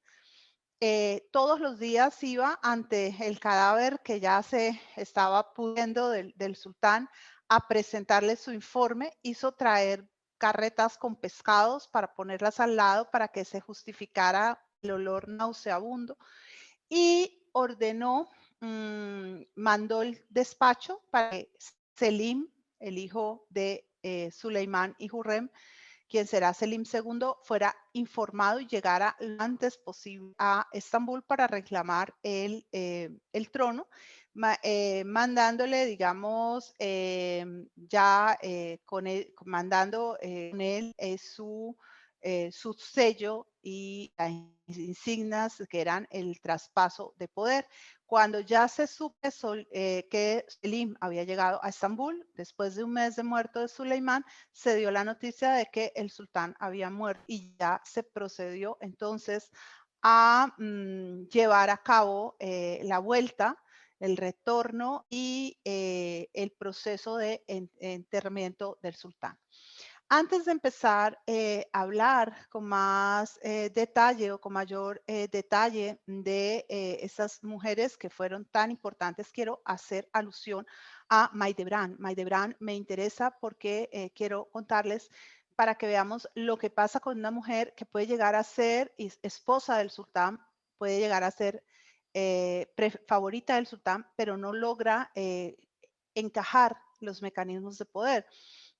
Todos los días iba ante el cadáver que ya se estaba pudriendo del sultán a presentarle su informe. Hizo traer carretas con pescados para ponerlas al lado para que se justificara el olor nauseabundo y ordenó, mandó el despacho para que Selim, el hijo de Suleimán y Hurrem, quien será Selim II, fuera informado y llegara lo antes posible a Estambul para reclamar el trono, mandándole, digamos, ya mandando con él su sello y las insignias que eran el traspaso de poder. Cuando ya se supo que Selim había llegado a Estambul, después de un mes de muerto de Suleimán, se dio la noticia de que el sultán había muerto y ya se procedió entonces a llevar a cabo la vuelta, el retorno y el proceso de enterramiento del sultán. Antes de empezar a hablar con más detalle o con mayor detalle de estas mujeres que fueron tan importantes, quiero hacer alusión a Maidebran. Maidebran me interesa porque quiero contarles para que veamos lo que pasa con una mujer que puede llegar a ser esposa del sultán, puede llegar a ser favorita del sultán, pero no logra encajar los mecanismos de poder.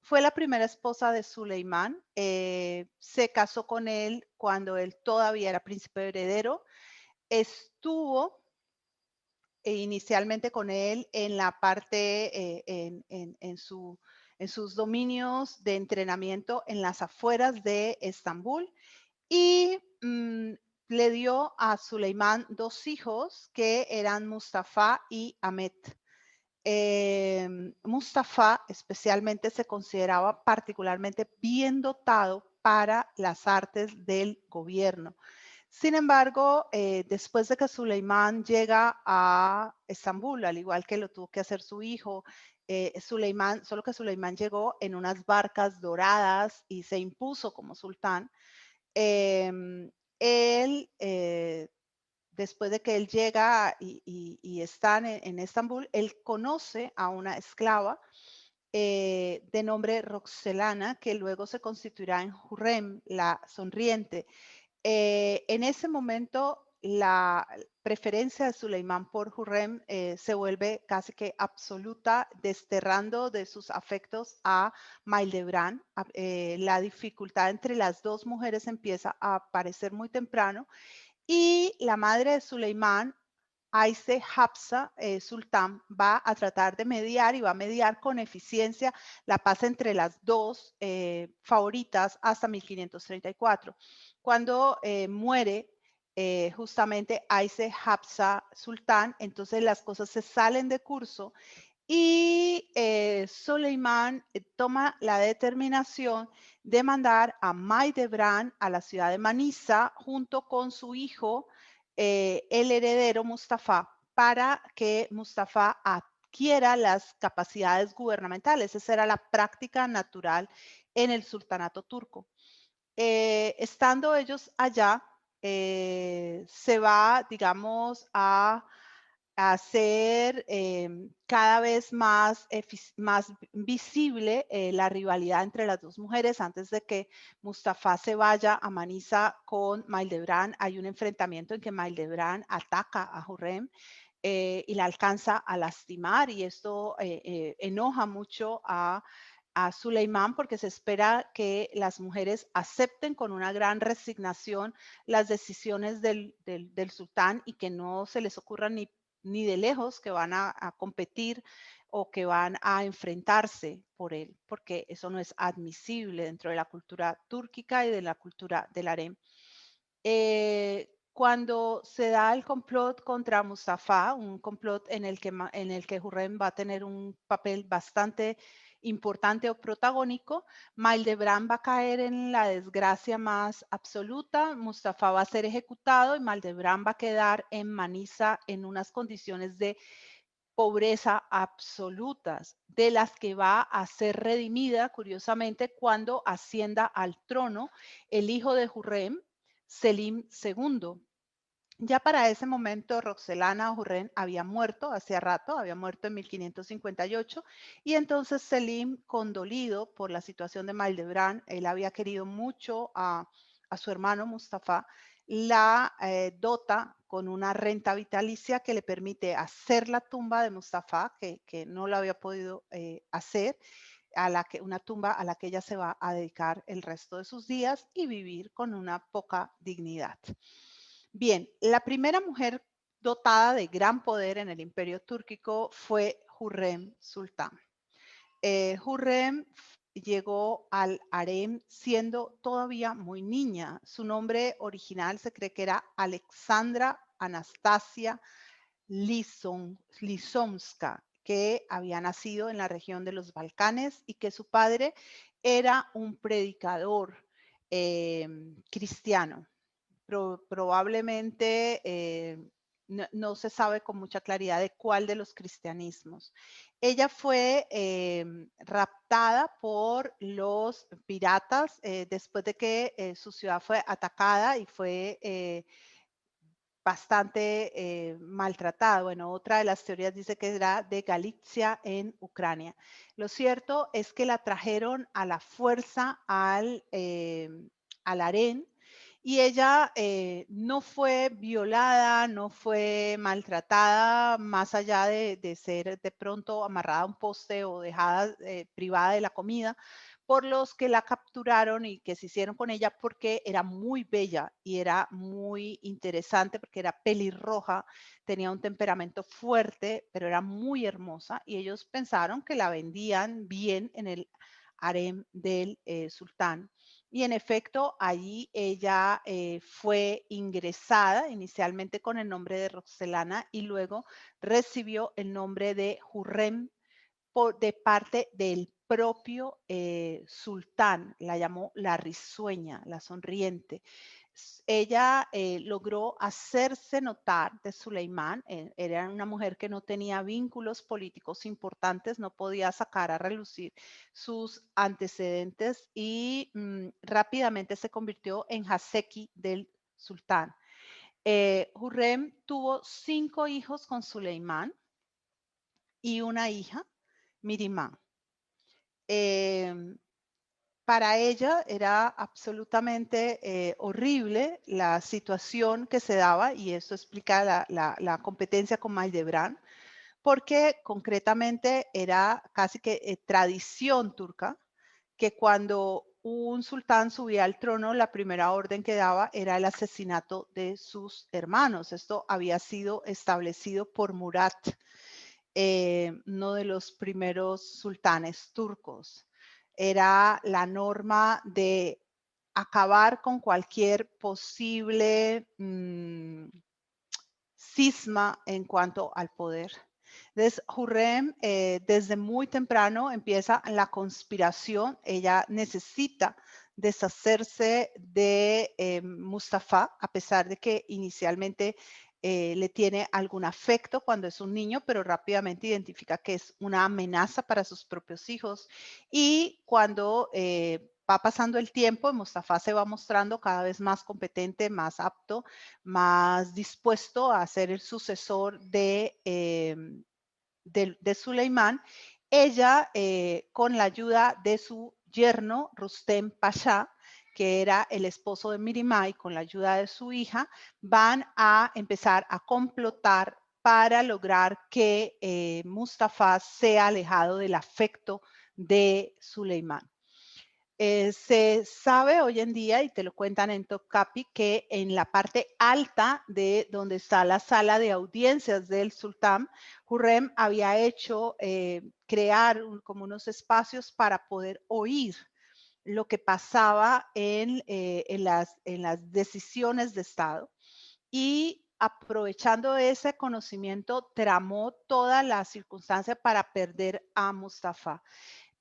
Fue la primera esposa de Suleimán. Se casó con él cuando él todavía era príncipe heredero. Estuvo inicialmente con él en la parte, en sus dominios de entrenamiento en las afueras de Estambul y le dio a Suleimán 2 hijos que eran Mustafa y Ahmed. Mustafa especialmente se consideraba particularmente bien dotado para las artes del gobierno. Sin embargo, después de que Suleimán llega a Estambul, al igual que lo tuvo que hacer su hijo, solo que Suleimán llegó en unas barcas doradas y se impuso como sultán. Él después de que él llega y está en Estambul, él conoce a una esclava de nombre Roxelana, que luego se constituirá en Hurrem, la sonriente. En ese momento, la preferencia de Suleimán por Hurrem se vuelve casi que absoluta, desterrando de sus afectos a Maildebran. La dificultad entre las dos mujeres empieza a aparecer muy temprano y la madre de Suleimán, Aise Hafsa Sultán, va a tratar de mediar y va a mediar con eficiencia la paz entre las dos favoritas hasta 1534. Cuando muere justamente Aise Hafsa Sultán, entonces las cosas se salen de curso y Soleimán toma la determinación de mandar a Maidebran a la ciudad de Manisa junto con su hijo, el heredero Mustafa, para que Mustafa adquiera las capacidades gubernamentales. Esa era la práctica natural en el sultanato turco. Estando ellos allá, se va, digamos, a hacer cada vez más visible la rivalidad entre las dos mujeres. Antes de que Mustafa se vaya a Manisa con Maildebran, hay un enfrentamiento en que Maildebran ataca a Hurrem y la alcanza a lastimar y esto enoja mucho a Suleimán porque se espera que las mujeres acepten con una gran resignación las decisiones del sultán y que no se les ocurra ni de lejos que van a competir o que van a enfrentarse por él, porque eso no es admisible dentro de la cultura túrquica y de la cultura del harem. cuando se da el complot contra Mustafa, un complot en el que Hurrem va a tener un papel bastante importante o protagónico, Maldebrán va a caer en la desgracia más absoluta, Mustafa va a ser ejecutado y Maldebrán va a quedar en Manisa en unas condiciones de pobreza absolutas, de las que va a ser redimida, curiosamente, cuando ascienda al trono el hijo de Hurrem, Selim II. Ya para ese momento, Roxelana o Hurrem había muerto hacía rato, había muerto en 1558, y entonces Selim, condolido por la situación de Maldebrán, él había querido mucho a su hermano Mustafa, la dota con una renta vitalicia que le permite hacer la tumba de Mustafa, que no lo había podido hacer, una tumba a la que ella se va a dedicar el resto de sus días y vivir con una poca dignidad. Bien, la primera mujer dotada de gran poder en el imperio túrquico fue Hurrem Sultán. Hurrem llegó al harem siendo todavía muy niña. Su nombre original se cree que era Alexandra Anastasia Lisomska, que había nacido en la región de los Balcanes y que su padre era un predicador cristiano. Probablemente no se sabe con mucha claridad de cuál de los cristianismos. Ella fue raptada por los piratas después de que su ciudad fue atacada y fue bastante maltratada. Bueno, otra de las teorías dice que era de Galicia en Ucrania. Lo cierto es que la trajeron a la fuerza al harén y ella no fue violada, no fue maltratada, más allá de ser de pronto amarrada a un poste o dejada privada de la comida, por los que la capturaron y que se hicieron con ella porque era muy bella y era muy interesante porque era pelirroja, tenía un temperamento fuerte, pero era muy hermosa y ellos pensaron que la vendían bien en el harem del sultán. Y en efecto, allí ella fue ingresada inicialmente con el nombre de Roxelana y luego recibió el nombre de Hurrem de parte del propio sultán, la llamó la risueña, la sonriente. Ella logró hacerse notar de Suleimán, era una mujer que no tenía vínculos políticos importantes, no podía sacar a relucir sus antecedentes y rápidamente se convirtió en Haseki del sultán. Hurrem tuvo 5 hijos con Suleimán y una hija, Mirimán. Para ella era absolutamente horrible la situación que se daba y eso explica la competencia con Maldebrán, porque concretamente era casi que tradición turca que cuando un sultán subía al trono, la primera orden que daba era el asesinato de sus hermanos. Esto había sido establecido por Murat, uno de los primeros sultanes turcos. Era la norma de acabar con cualquier posible cisma en cuanto al poder. Entonces, Hurrem desde muy temprano empieza la conspiración. Ella necesita deshacerse de Mustafa, a pesar de que inicialmente le tiene algún afecto cuando es un niño, pero rápidamente identifica que es una amenaza para sus propios hijos. Y cuando va pasando el tiempo, Mustafa se va mostrando cada vez más competente, más apto, más dispuesto a ser el sucesor de Suleimán. Ella, con la ayuda de su yerno, Rustem Pasha, que era el esposo de Mirimay, con la ayuda de su hija, van a empezar a complotar para lograr que Mustafa sea alejado del afecto de Suleimán. Se sabe hoy en día, y te lo cuentan en Topkapi, que en la parte alta de donde está la sala de audiencias del sultán, Hurrem había hecho crear como unos espacios para poder oír lo que pasaba en las decisiones de Estado. y aprovechando ese conocimiento tramó toda la circunstancia para perder a Mustafa.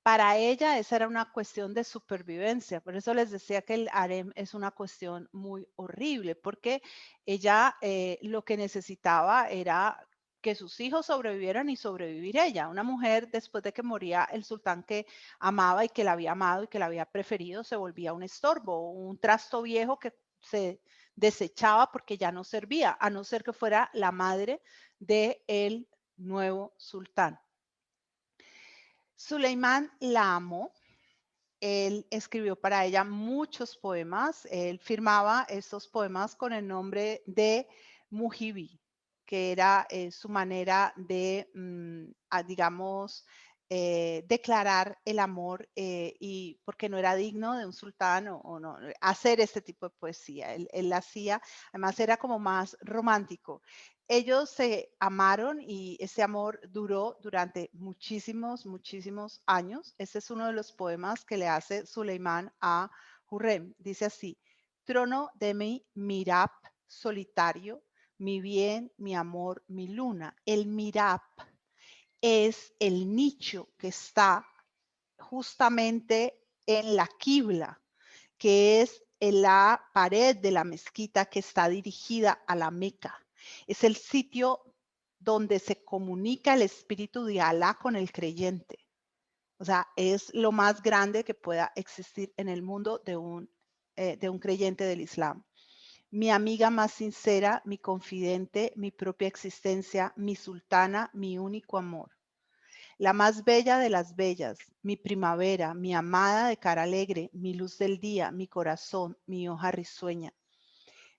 Para ella esa era una cuestión de supervivencia, por eso les decía que el harem es una cuestión muy horrible, porque ella lo que necesitaba era que sus hijos sobrevivieran y sobrevivir ella. Una mujer después de que moría el sultán que amaba y que la había amado y que la había preferido, se volvía un estorbo, un trasto viejo que se desechaba porque ya no servía, a no ser que fuera la madre del nuevo sultán. Suleimán la amó. Él escribió para ella muchos poemas. Él firmaba estos poemas con el nombre de Mujibi, que era su manera de, digamos, declarar el amor y porque no era digno de un sultán o no, hacer este tipo de poesía. Él la hacía, además era como más romántico. Ellos se amaron y ese amor duró durante muchísimos, muchísimos años. Este es uno de los poemas que le hace Suleimán a Hurrem. Dice así: trono de mi mirab solitario, mi bien, mi amor, mi luna. El mirab es el nicho que está justamente en la quibla, que es en la pared de la mezquita que está dirigida a la Meca. Es el sitio donde se comunica el espíritu de Alá con el creyente. O sea, es lo más grande que pueda existir en el mundo de un creyente del Islam. Mi amiga más sincera, mi confidente, mi propia existencia, mi sultana, mi único amor. La más bella de las bellas, mi primavera, mi amada de cara alegre, mi luz del día, mi corazón, mi hoja risueña.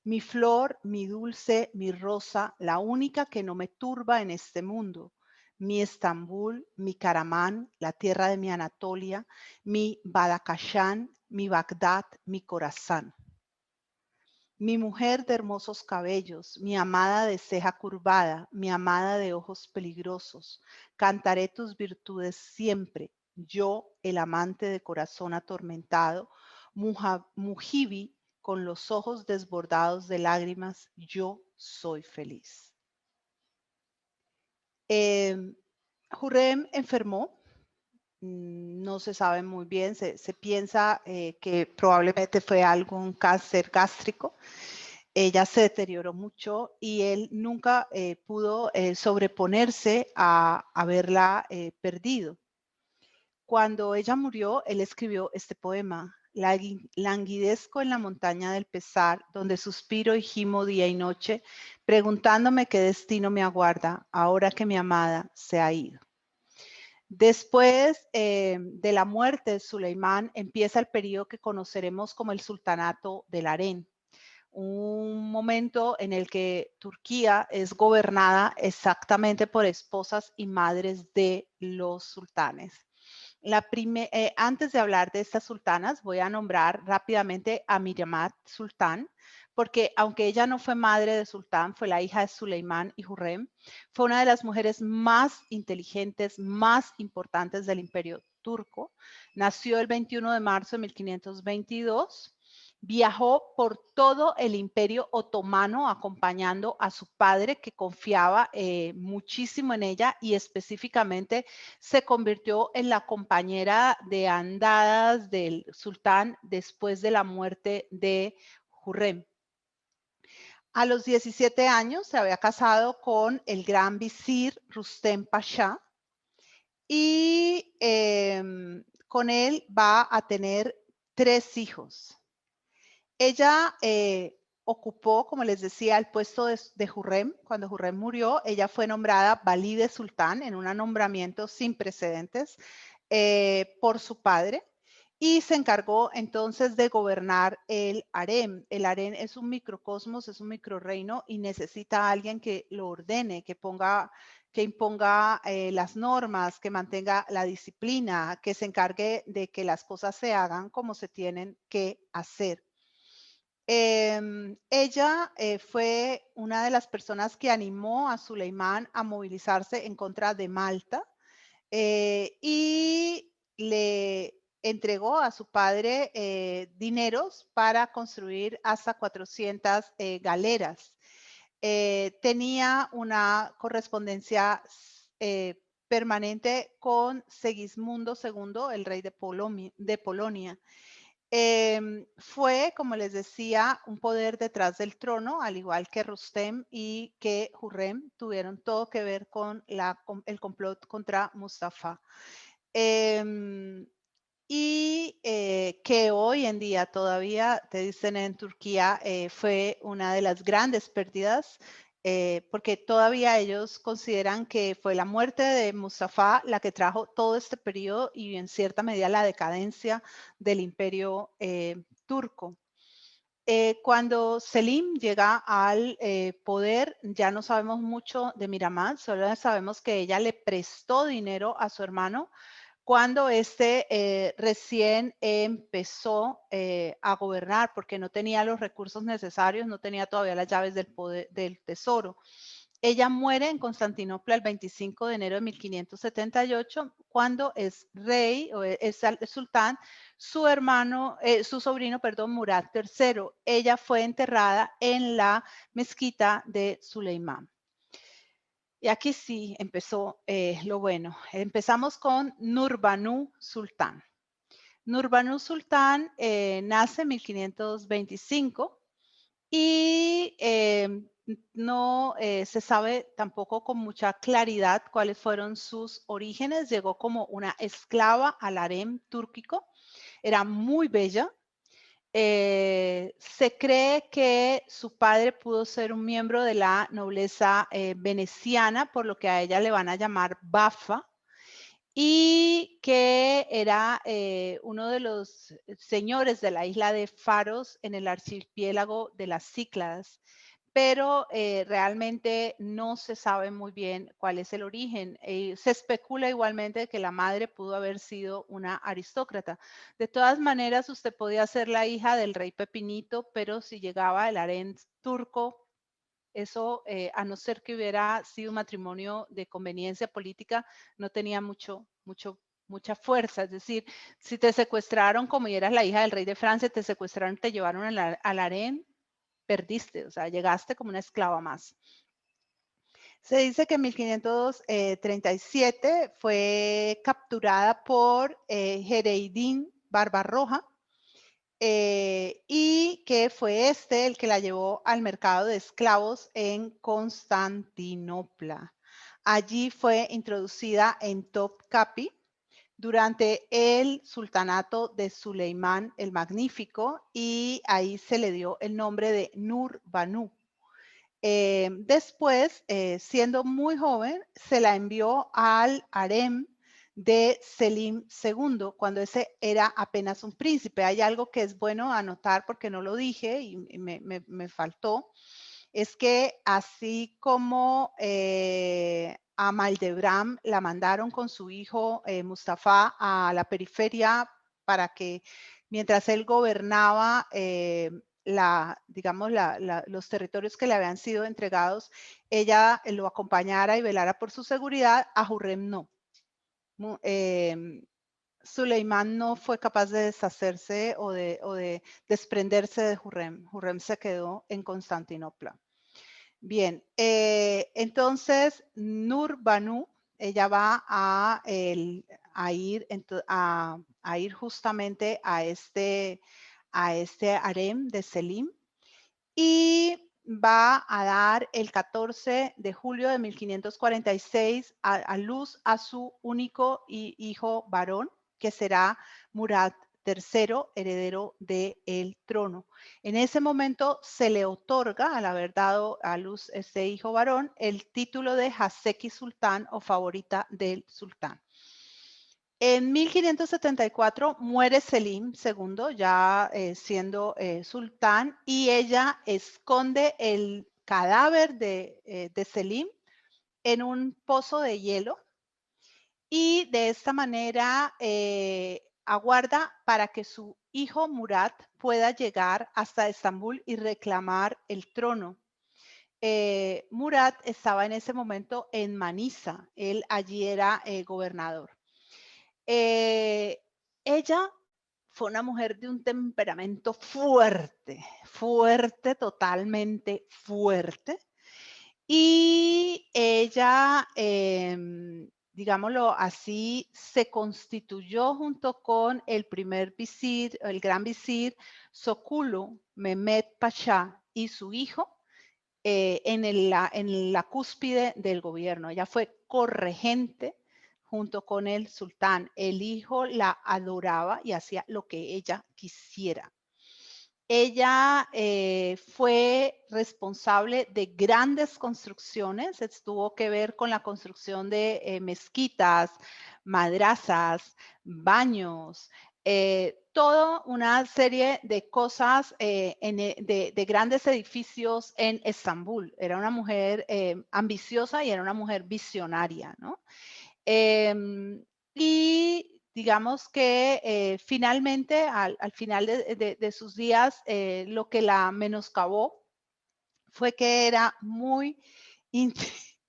Mi flor, mi dulce, mi rosa, la única que no me turba en este mundo. Mi Estambul, mi Caramán, la tierra de mi Anatolia, mi Badakashán, mi Bagdad, mi corazón. Mi mujer de hermosos cabellos, mi amada de ceja curvada, mi amada de ojos peligrosos, cantaré tus virtudes siempre. Yo, el amante de corazón atormentado, Mujibi, con los ojos desbordados de lágrimas, yo soy feliz. Hurrem enfermó, no se sabe muy bien, se piensa que probablemente fue algún cáncer gástrico. Ella se deterioró mucho y él nunca pudo sobreponerse a haberla perdido. Cuando ella murió, él escribió este poema: languidezco en la montaña del pesar, donde suspiro y gimo día y noche, preguntándome qué destino me aguarda ahora que mi amada se ha ido. Después de la muerte de Suleimán, empieza el periodo que conoceremos como el Sultanato del Harén, un momento en el que Turquía es gobernada exactamente por esposas y madres de los sultanes. Antes de hablar de estas sultanas, voy a nombrar rápidamente a Miriamat Sultán, porque aunque ella no fue madre de sultán, fue la hija de Suleimán y Hurrem, fue una de las mujeres más inteligentes, más importantes del imperio turco. Nació el 21 de marzo de 1522. Viajó por todo el imperio otomano acompañando a su padre, que confiaba muchísimo en ella, y específicamente se convirtió en la compañera de andadas del sultán después de la muerte de Hurrem. A los 17 años se había casado con el gran visir Rustem Pasha y con él va a tener 3 hijos. Ella ocupó, como les decía, el puesto de Hurrem. Cuando Hurrem murió, ella fue nombrada Valide Sultán en un nombramiento sin precedentes por su padre y se encargó entonces de gobernar el harem. El harem es un microcosmos, es un microreino y necesita a alguien que lo ordene, que imponga las normas, que mantenga la disciplina, que se encargue de que las cosas se hagan como se tienen que hacer. Ella fue una de las personas que animó a Suleimán a movilizarse en contra de Malta y le entregó a su padre dineros para construir hasta 400 galeras. tenía una correspondencia permanente con Segismundo II, el rey de Polonia. Fue, como les decía, un poder detrás del trono, al igual que Rustem y que Hurrem tuvieron todo que ver con el complot contra Mustafa. Y que hoy en día todavía, te dicen en Turquía, fue una de las grandes pérdidas, porque todavía ellos consideran que fue la muerte de Mustafa la que trajo todo este periodo y en cierta medida la decadencia del imperio turco. Cuando Selim llega al poder, ya no sabemos mucho de Mihrimah, solo sabemos que ella le prestó dinero a su hermano cuando recién empezó a gobernar, porque no tenía los recursos necesarios, no tenía todavía las llaves del tesoro. Ella muere en Constantinopla el 25 de enero de 1578, cuando es rey o es sultán su sobrino, Murad III. Ella fue enterrada en la mezquita de Suleimán. Y aquí sí empezó lo bueno. Empezamos con Nurbanu Sultán. Nurbanu Sultán nace en 1525 y no se sabe tampoco con mucha claridad cuáles fueron sus orígenes. Llegó como una esclava al harem túrquico. Era muy bella. Se cree que su padre pudo ser un miembro de la nobleza veneciana, por lo que a ella le van a llamar Bafa, y que era uno de los señores de la isla de Faros en el archipiélago de las Cícladas, pero realmente no se sabe muy bien cuál es el origen. Se especula igualmente que la madre pudo haber sido una aristócrata. De todas maneras, usted podía ser la hija del rey Pepinito, pero si llegaba el harén turco, eso, a no ser que hubiera sido un matrimonio de conveniencia política, no tenía mucha fuerza. Es decir, si te secuestraron como y eras la hija del rey de Francia, te secuestraron, te llevaron al harén, perdiste, o sea, llegaste como una esclava más. Se dice que en 1537 fue capturada por Hereidín Barbarroja, y que fue el que la llevó al mercado de esclavos en Constantinopla. Allí fue introducida en Topkapi durante el sultanato de Suleimán el Magnífico, y ahí se le dio el nombre de Nurbanu. Después, siendo muy joven, se la envió al harem de Selim II, cuando ese era apenas un príncipe. Hay algo que es bueno anotar porque no lo dije y me faltó, es que así como a Maldebram la mandaron con su hijo Mustafa a la periferia para que mientras él gobernaba los territorios que le habían sido entregados, ella lo acompañara y velara por su seguridad. A Hurrem no. Suleimán no fue capaz de deshacerse o de desprenderse de Hurrem. Hurrem se quedó en Constantinopla. Bien, entonces Nurbanu, ella va a ir justamente a este harem de Selim, y va a dar el 14 de julio de 1546 a luz a su único hijo varón, que será Murad III, heredero del trono. En ese momento se le otorga, al haber dado a luz este hijo varón, el título de Haseki Sultán o favorita del sultán. En 1574 muere Selim II, ya siendo sultán, y ella esconde el cadáver de Selim en un pozo de hielo, y de esta manera aguarda para que su hijo Murad pueda llegar hasta Estambul y reclamar el trono. Murad estaba en ese momento en Manisa, él allí era gobernador. Ella fue una mujer de un temperamento fuerte, totalmente fuerte. Y ella, digámoslo así, se constituyó junto con el primer visir, el gran visir Sokulu Mehmet Pasha y su hijo en la cúspide del gobierno. Ella fue corregente junto con el sultán. El hijo la adoraba y hacía lo que ella quisiera. Ella fue responsable de grandes construcciones, tuvo que ver con la construcción de mezquitas, madrazas, baños, toda una serie de cosas de grandes edificios en Estambul. Era una mujer ambiciosa y era una mujer visionaria, ¿no? Y digamos que finalmente, al final de sus días, lo que la menoscabó fue que era muy,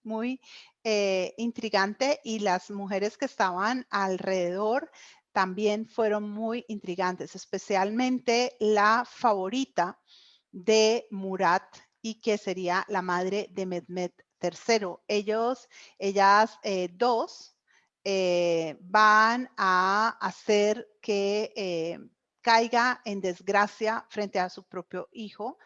muy intrigante y las mujeres que estaban alrededor también fueron muy intrigantes, especialmente la favorita de Murat y que sería la madre de Mehmed III. Ellas dos van a hacer que caiga en desgracia frente a su propio hijo,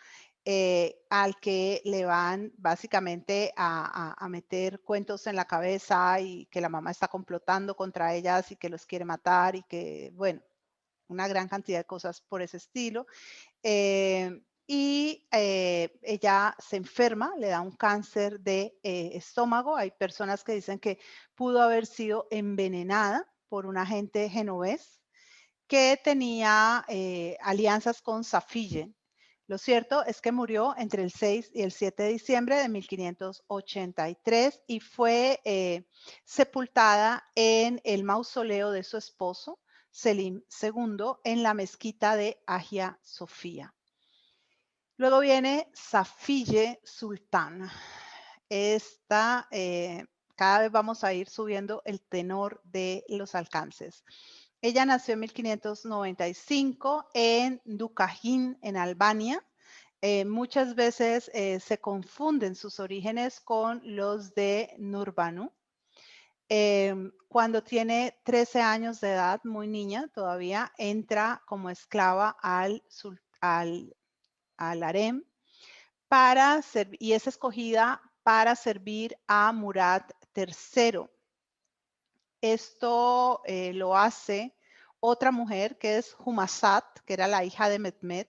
al que le van básicamente a meter cuentos en la cabeza y que la mamá está complotando contra ellas y que los quiere matar y que, bueno, una gran cantidad de cosas por ese estilo. Ella se enferma, le da un cáncer de estómago. Hay personas que dicen que pudo haber sido envenenada por un agente genovés que tenía alianzas con Safiye. Lo cierto es que murió entre el 6 y el 7 de diciembre de 1583 y fue sepultada en el mausoleo de su esposo, Selim II, en la mezquita de Hagia Sofía. Luego viene Safiye Sultán. Esta, cada vez vamos a ir subiendo el tenor de los alcances. Ella nació en 1595 en Dukahin, en Albania. Muchas veces se confunden sus orígenes con los de Nurbanu. Cuando tiene 13 años de edad, muy niña todavía, entra como esclava al harem y es escogida para servir a Murat III. Esto lo hace otra mujer que es Humasat, que era la hija de Mehmed,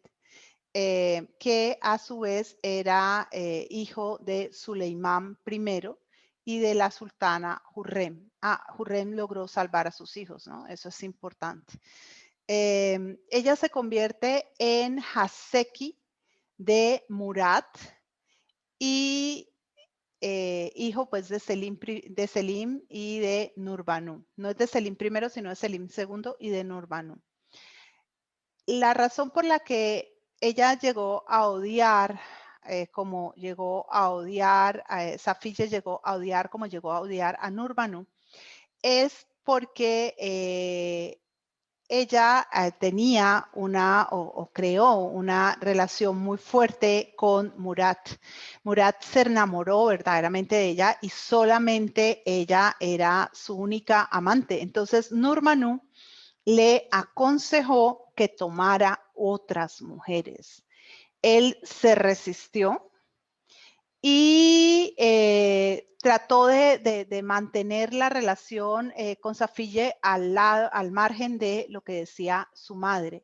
que a su vez era hijo de Suleimán I y de la sultana Hurrem. Hurrem logró salvar a sus hijos, ¿no? Eso es importante. Ella se convierte en Haseki de Murat y hijo pues de Selim y de Nurbanu. No es de Selim I, sino de Selim II y de Nurbanu. La razón por la que ella llegó a odiar, como llegó a odiar, Safiye llegó a odiar como llegó a odiar a Nurbanu, es porque ella tenía o creó una relación muy fuerte con Murat. Murat se enamoró verdaderamente de ella y solamente ella era su única amante. Entonces Nurbanu le aconsejó que tomara otras mujeres. Él se resistió y trató de mantener la relación con Safiye al margen de lo que decía su madre.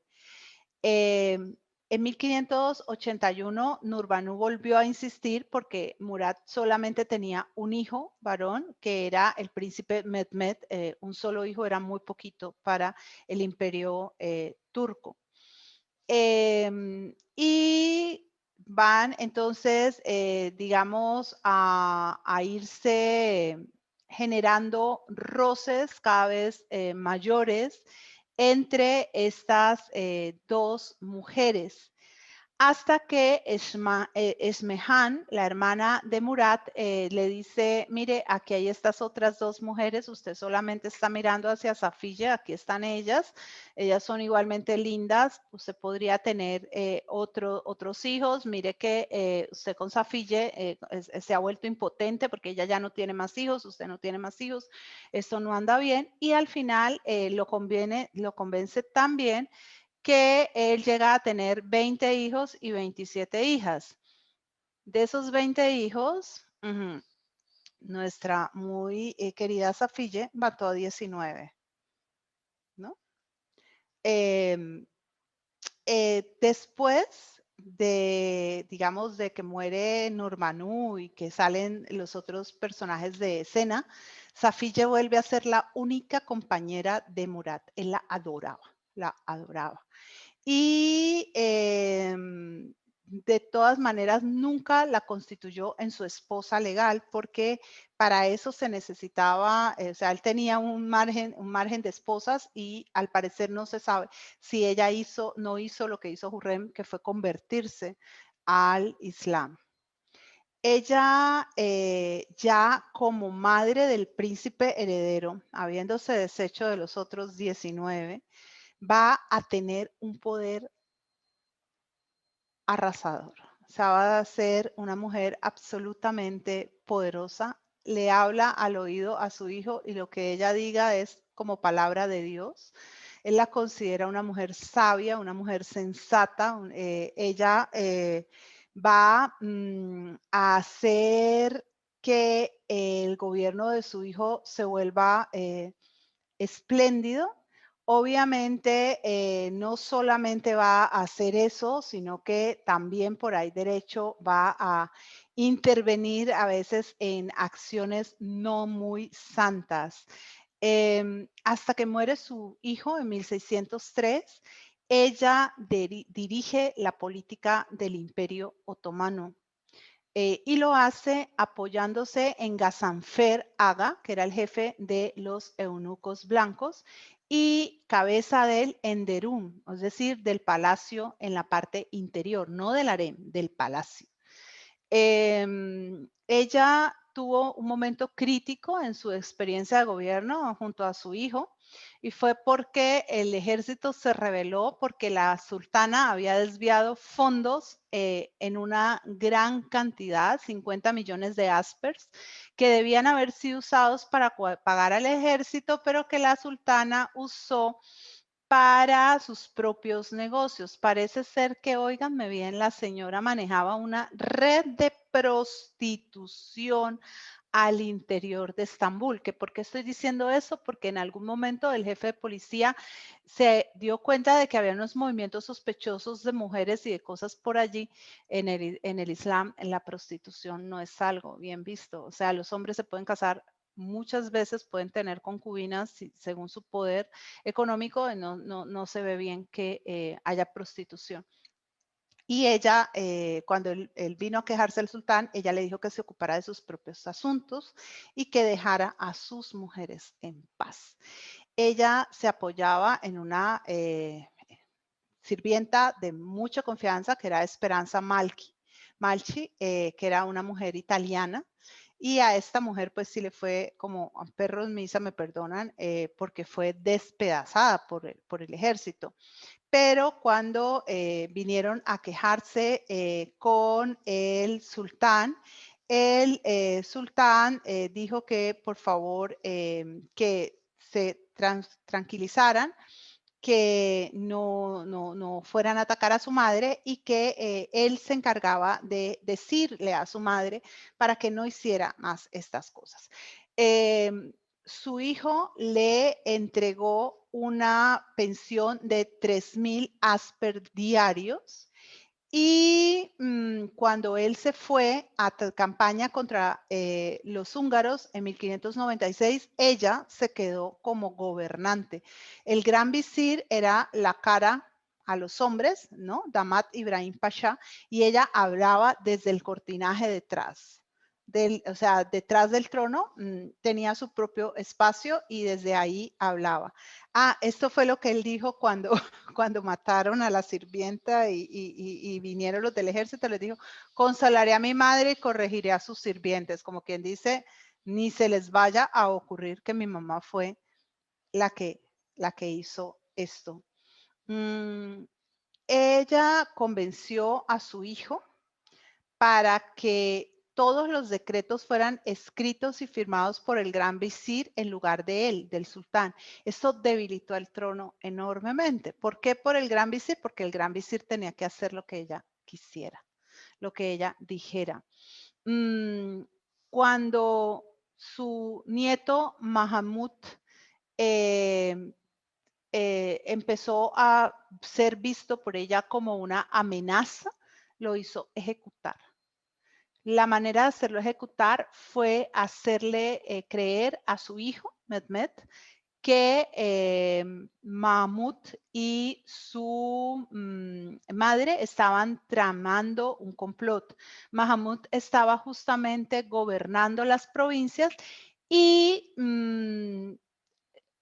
En 1581, Nurbanu volvió a insistir porque Murat solamente tenía un hijo varón, que era el príncipe Mehmed. Un solo hijo era muy poquito para el imperio turco. Y van entonces, digamos, a irse generando roces cada vez mayores entre estas dos mujeres. hasta que Esmehan, la hermana de Murat, le dice, mire, aquí hay estas otras dos mujeres, usted solamente está mirando hacia Safiye, aquí están ellas son igualmente lindas, usted podría tener otros hijos, mire que usted con Safiye se ha vuelto impotente porque ella ya no tiene más hijos, usted no tiene más hijos, esto no anda bien, y al final lo convence también que él llega a tener 20 hijos y 27 hijas. De esos 20 hijos, nuestra muy querida Safiye mató a 19, ¿no? Después de, digamos, de que muere Nurmanú y que salen los otros personajes de escena, Safiye vuelve a ser la única compañera de Murat. Él la adoraba, la adoraba. Y de todas maneras nunca la constituyó en su esposa legal porque para eso se necesitaba, o sea, él tenía un margen de esposas y al parecer no se sabe si ella no hizo lo que hizo Hurrem, que fue convertirse al Islam. Ella ya como madre del príncipe heredero, habiéndose deshecho de los otros 19, va a tener un poder arrasador. O sea, va a ser una mujer absolutamente poderosa. Le habla al oído a su hijo y lo que ella diga es como palabra de Dios. Él la considera una mujer sabia, una mujer sensata. Ella va a hacer que el gobierno de su hijo se vuelva espléndido. Obviamente, no solamente va a hacer eso, sino que también por ahí derecho va a intervenir a veces en acciones no muy santas. Hasta que muere su hijo en 1603, ella dirige la política del Imperio Otomano. Y lo hace apoyándose en Gazanfer Aga, que era el jefe de los eunucos blancos, y cabeza del Enderun, es decir, del palacio en la parte interior, no del harem, del palacio. Ella tuvo un momento crítico en su experiencia de gobierno junto a su hijo y fue porque el ejército se rebeló porque la sultana había desviado fondos en una gran cantidad, 50 millones de aspers, que debían haber sido usados para pagar al ejército, pero que la sultana usó para sus propios negocios. Parece ser que, óiganme bien, la señora manejaba una red de prostitución al interior de Estambul. ¿Por qué estoy diciendo eso? Porque en algún momento el jefe de policía se dio cuenta de que había unos movimientos sospechosos de mujeres y de cosas por allí. En el Islam, en la prostitución no es algo bien visto. O sea, los hombres se pueden casar muchas veces, pueden tener concubinas según su poder económico, no se ve bien que haya prostitución. Y ella, cuando él vino a quejarse al sultán, ella le dijo que se ocupara de sus propios asuntos y que dejara a sus mujeres en paz. Ella se apoyaba en una sirvienta de mucha confianza, que era Esperanza Malchi, que era una mujer italiana. Y a esta mujer pues sí le fue como a perro en misa, me perdonan, porque fue despedazada por el ejército. Pero cuando vinieron a quejarse con el sultán dijo que por favor que se tranquilizaran, que no fueran a atacar a su madre y que él se encargaba de decirle a su madre para que no hiciera más estas cosas. Su hijo le entregó una pensión de 3,000 asper diarios y cuando él se fue a campaña contra los húngaros en 1596, ella se quedó como gobernante. El gran visir era la cara a los hombres, ¿no? Damat Ibrahim Pasha, y ella hablaba desde el cortinaje detrás. o sea, detrás del trono, tenía su propio espacio y desde ahí hablaba. Esto fue lo que él dijo cuando, cuando mataron a la sirvienta y vinieron los del ejército. Les dijo, consolaré a mi madre y corregiré a sus sirvientes. Como quien dice, ni se les vaya a ocurrir que mi mamá fue la que hizo esto. Ella convenció a su hijo para que todos los decretos fueran escritos y firmados por el gran visir en lugar de él, del sultán. Esto debilitó el trono enormemente. ¿Por qué por el gran visir? Porque el gran visir tenía que hacer lo que ella quisiera, lo que ella dijera. Cuando su nieto Mahamud empezó a ser visto por ella como una amenaza, lo hizo ejecutar. La manera de hacerlo ejecutar fue hacerle creer a su hijo, Mehmed, que Mahmud y su madre estaban tramando un complot. Mahmud estaba justamente gobernando las provincias y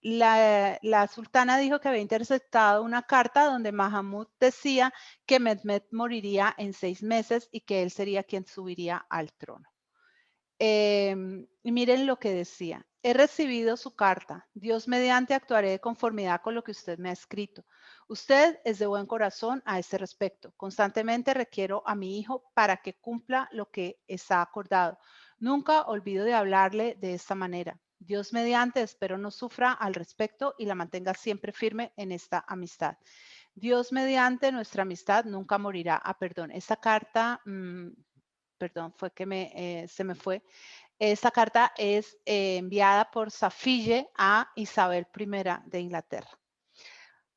la sultana dijo que había interceptado una carta donde Mahamud decía que Mehmed moriría en 6 meses y que él sería quien subiría al trono. Y miren lo que decía. He recibido su carta. Dios mediante actuaré de conformidad con lo que usted me ha escrito. Usted es de buen corazón a ese respecto. Constantemente requiero a mi hijo para que cumpla lo que está acordado. Nunca olvido de hablarle de esta manera. Dios mediante, espero no sufra al respecto y la mantenga siempre firme en esta amistad. Dios mediante, nuestra amistad nunca morirá. Perdón, esta carta, perdón, fue que se me fue. Esta carta es enviada por Safille a Isabel I de Inglaterra.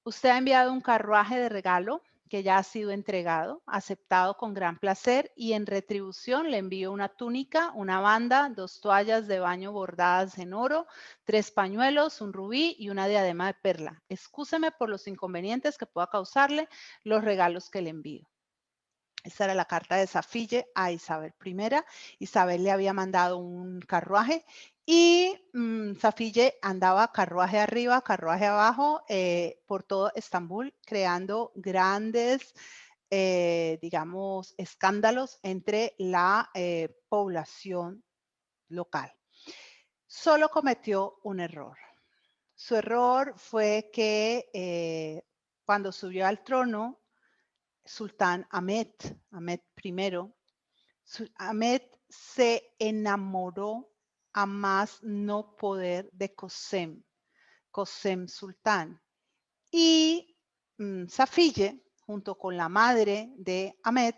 Usted ha enviado un carruaje de regalo que ya ha sido entregado, aceptado con gran placer y en retribución le envío una túnica, una banda, 2 toallas de baño bordadas en oro, 3 pañuelos, un rubí y una diadema de perla. Excúseme por los inconvenientes que pueda causarle los regalos que le envío. Esta era la carta de Safille a Isabel I. Isabel le había mandado un carruaje y Safille andaba carruaje arriba, carruaje abajo por todo Estambul, creando grandes, digamos, escándalos entre la población local. Solo cometió un error. Su error fue que cuando subió al trono, Sultán Ahmed I, Ahmed se enamoró a más no poder de Qasem Sultán. Y Safille, junto con la madre de Ahmed,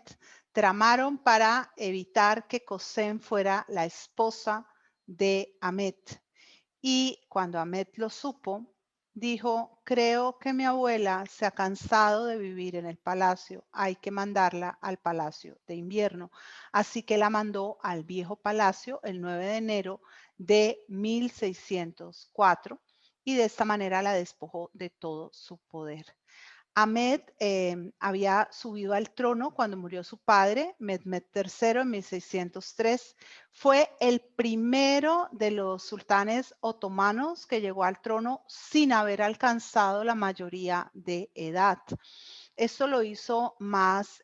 tramaron para evitar que Qasem fuera la esposa de Ahmed. Y cuando Ahmed lo supo, dijo, creo que mi abuela se ha cansado de vivir en el palacio, hay que mandarla al palacio de invierno. Así que la mandó al viejo palacio el 9 de enero de 1604 y de esta manera la despojó de todo su poder. Ahmed había subido al trono cuando murió su padre, Mehmed III, en 1603. Fue el primero de los sultanes otomanos que llegó al trono sin haber alcanzado la mayoría de edad. Esto lo hizo más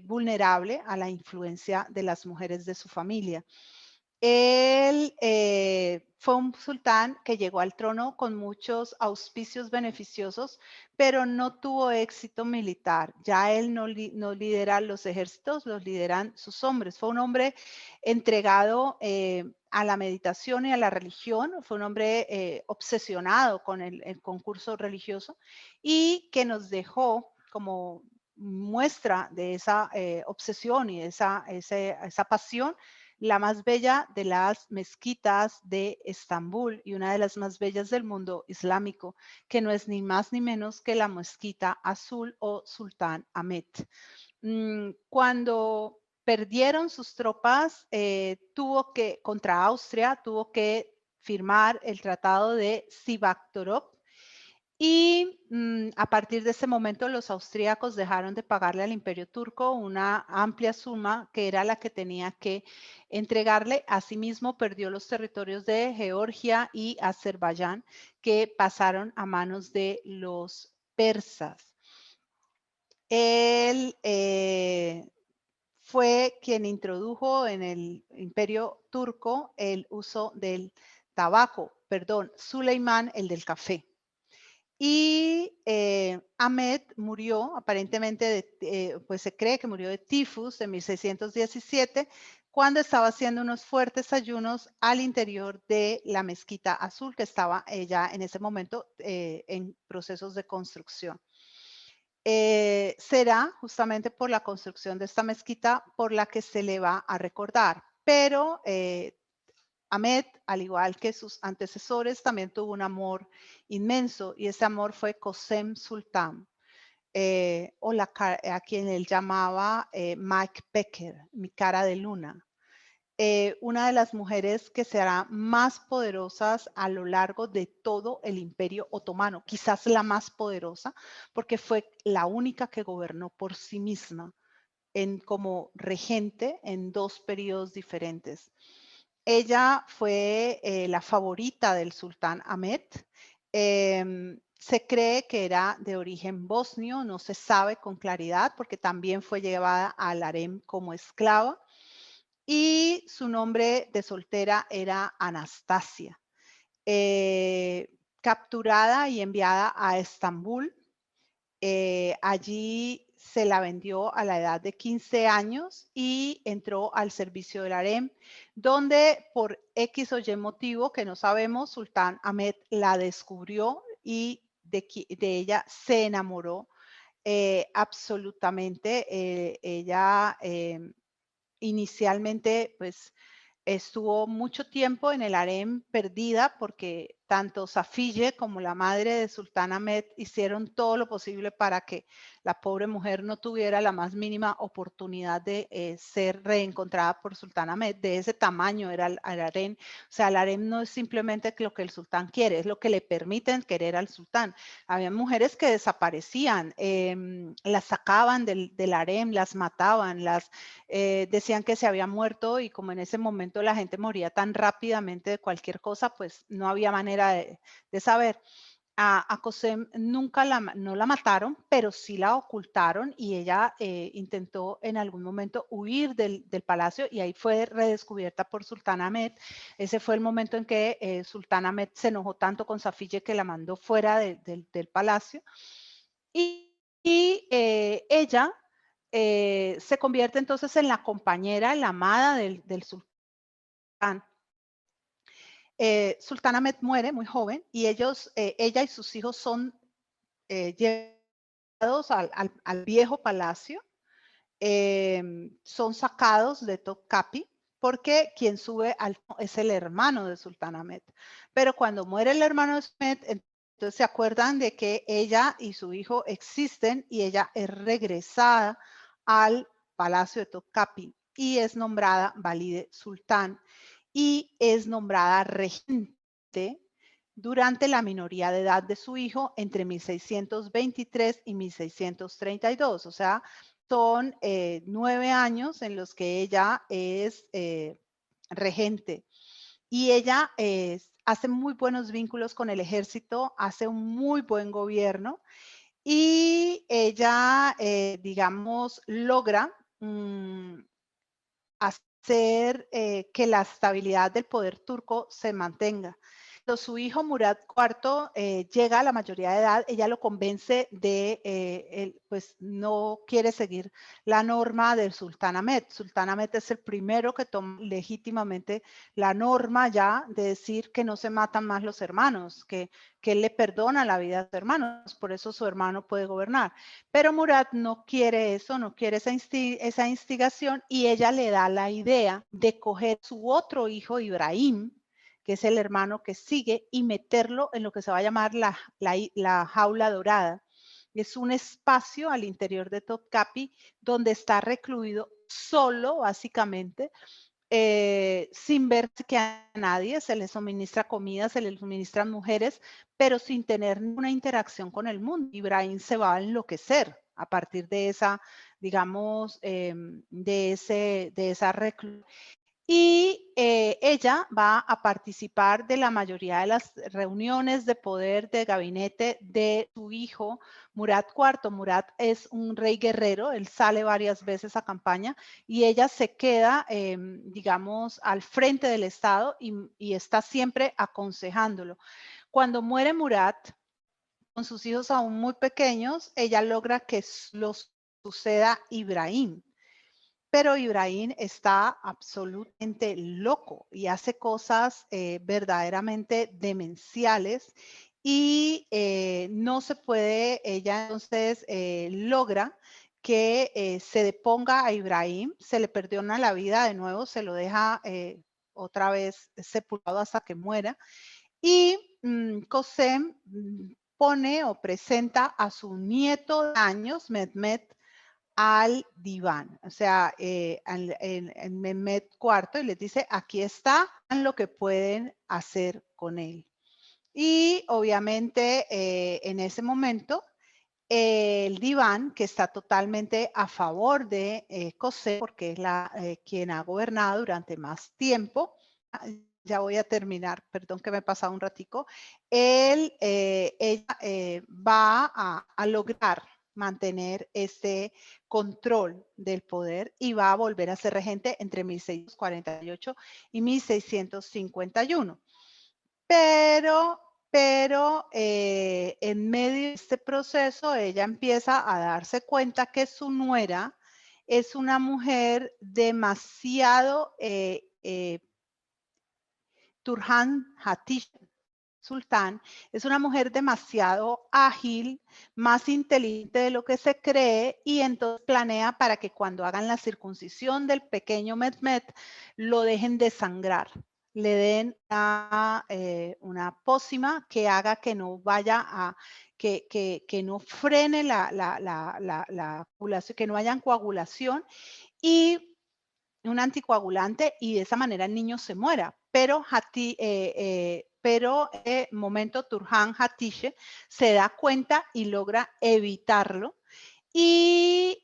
vulnerable a la influencia de las mujeres de su familia. Él fue un sultán que llegó al trono con muchos auspicios beneficiosos, pero no tuvo éxito militar. Ya él no lidera los ejércitos, los lideran sus hombres. Fue un hombre entregado a la meditación y a la religión. Fue un hombre obsesionado con el concurso religioso y que nos dejó como muestra de esa obsesión y esa pasión la más bella de las mezquitas de Estambul y una de las más bellas del mundo islámico, que no es ni más ni menos que la mezquita azul o Sultán Ahmed. Cuando perdieron sus tropas, contra Austria, tuvo que firmar el tratado de Sivaktorov Y a partir de ese momento los austríacos dejaron de pagarle al imperio turco una amplia suma que era la que tenía que entregarle. Asimismo, perdió los territorios de Georgia y Azerbaiyán que pasaron a manos de los persas. Él fue quien introdujo en el imperio turco el uso del tabaco, perdón, Suleimán el del café. Y Ahmed murió, aparentemente, pues se cree que murió de tifus en 1617, cuando estaba haciendo unos fuertes ayunos al interior de la mezquita azul, que estaba ya en ese momento en procesos de construcción. Será justamente por la construcción de esta mezquita por la que se le va a recordar, pero Ahmed, al igual que sus antecesores, también tuvo un amor inmenso y ese amor fue Qasem Sultan, a quien él llamaba Mike Becker, mi cara de luna. Una de las mujeres que será más poderosas a lo largo de todo el imperio otomano, quizás la más poderosa, porque fue la única que gobernó por sí misma como regente en dos periodos diferentes. Ella fue la favorita del sultán Ahmed. Se cree que era de origen bosnio, no se sabe con claridad porque también fue llevada al harem como esclava. Y su nombre de soltera era Anastasia. Capturada y enviada a Estambul. Allí se la vendió a la edad de 15 años y entró al servicio del harem, donde por X o Y motivo que no sabemos, Sultán Ahmed la descubrió y de ella se enamoró absolutamente. Ella inicialmente, pues, estuvo mucho tiempo en el harem perdida porque tanto Safiye como la madre de Sultán Ahmed hicieron todo lo posible para que la pobre mujer no tuviera la más mínima oportunidad de ser reencontrada por Sultán Ahmed. De ese tamaño era el harem. O sea, el harem no es simplemente lo que el sultán quiere, es lo que le permiten querer al sultán. Había mujeres que desaparecían, las sacaban del harem, las mataban, decían que se había muerto y como en ese momento la gente moría tan rápidamente de cualquier cosa, pues no había manera de saber. A Qasem nunca no la mataron, pero sí la ocultaron y ella intentó en algún momento huir del palacio y ahí fue redescubierta por Sultán Ahmed. Ese fue el momento en que Sultán Ahmed se enojó tanto con Safiye que la mandó fuera del palacio. Y ella se convierte entonces en la compañera, la amada del sultán. Sultán Ahmed muere muy joven y ella y sus hijos son llevados al viejo palacio, son sacados de Topkapi porque quien sube al es el hermano de Sultán Ahmed. Pero cuando muere el hermano de Ahmed, entonces se acuerdan de que ella y su hijo existen y ella es regresada al palacio de Topkapi y es nombrada Valide Sultán y es nombrada regente durante la minoría de edad de su hijo entre 1623 y 1632. O sea, son 9 años en los que ella es regente. Y ella hace muy buenos vínculos con el ejército, hace un muy buen gobierno y ella, digamos, logra hacer que la estabilidad del poder turco se mantenga. Cuando su hijo Murad IV llega a la mayoría de edad, ella lo convence de, pues no quiere seguir la norma del Sultán Ahmed. Sultán Ahmed es el primero que toma legítimamente la norma ya de decir que no se matan más los hermanos, que él le perdona la vida a sus hermanos, por eso su hermano puede gobernar. Pero Murad no quiere eso, no quiere esa instigación y ella le da la idea de coger su otro hijo, Ibrahim, que es el hermano que sigue, y meterlo en lo que se va a llamar la jaula dorada. Es un espacio al interior de Topkapi donde está recluido solo, básicamente, sin ver que a nadie, se les suministra comida, se les suministran mujeres, pero sin tener ninguna interacción con el mundo. Ibrahim se va a enloquecer a partir de esa, digamos, de esa reclusión. Y ella va a participar de la mayoría de las reuniones de poder de gabinete de su hijo Murad IV. Murad es un rey guerrero, él sale varias veces a campaña y ella se queda, digamos, al frente del Estado y está siempre aconsejándolo. Cuando muere Murad, con sus hijos aún muy pequeños, ella logra que los suceda Ibrahim. Pero Ibrahim está absolutamente loco y hace cosas verdaderamente demenciales y no se puede, ella entonces logra que se deponga a Ibrahim, se le perdona la vida de nuevo, se lo deja otra vez sepultado hasta que muera y Qasem pone o presenta a su nieto de años, Mehmet, al diván, o sea, en Mehmet IV, y les dice, aquí está lo que pueden hacer con él. Y obviamente en ese momento el diván, que está totalmente a favor de Qasem, porque es quien ha gobernado durante más tiempo, ya voy a terminar, perdón que me he pasado un ratico, ella va a lograr mantener este control del poder y va a volver a ser regente entre 1648 y 1651. Pero en medio de este proceso ella empieza a darse cuenta que su nuera es una mujer demasiado Turhan Hatice Sultán es una mujer demasiado ágil, más inteligente de lo que se cree y entonces planea para que cuando hagan la circuncisión del pequeño Mehmet lo dejen desangrar, le den una pócima que haga que no vaya a, que no frene la coagulación, que no haya coagulación y un anticoagulante y de esa manera el niño se muera. Pero momento Turhan Hatice se da cuenta y logra evitarlo. Y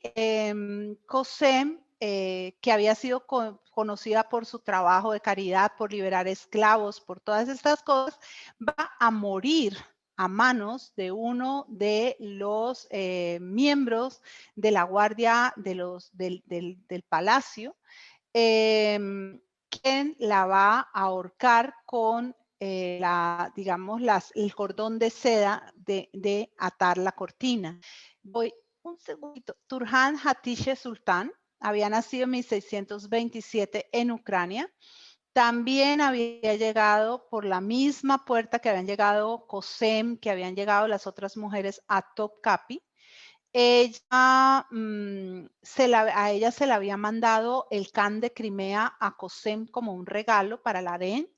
Qasem, que había sido conocida por su trabajo de caridad, por liberar esclavos, por todas estas cosas, va a morir a manos de uno de los miembros de la guardia del palacio, quien la va a ahorcar con digamos, el cordón de seda de atar la cortina. Voy un segundito. Turhan Hatice Sultán había nacido en 1627 en Ucrania. También había llegado por la misma puerta que habían llegado Qasem, que habían llegado las otras mujeres a Topkapi. Ella, a ella se le había mandado el Khan de Crimea a Qasem como un regalo para la harén.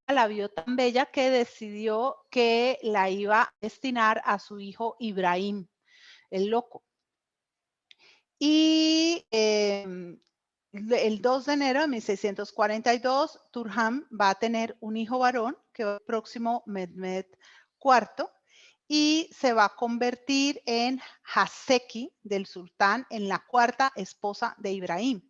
La vio tan bella que decidió que la iba a destinar a su hijo Ibrahim, el loco. Y el 2 de enero de 1642, Turhan va a tener un hijo varón, que va el próximo Mehmet IV, y se va a convertir en Haseki del sultán, en la cuarta esposa de Ibrahim.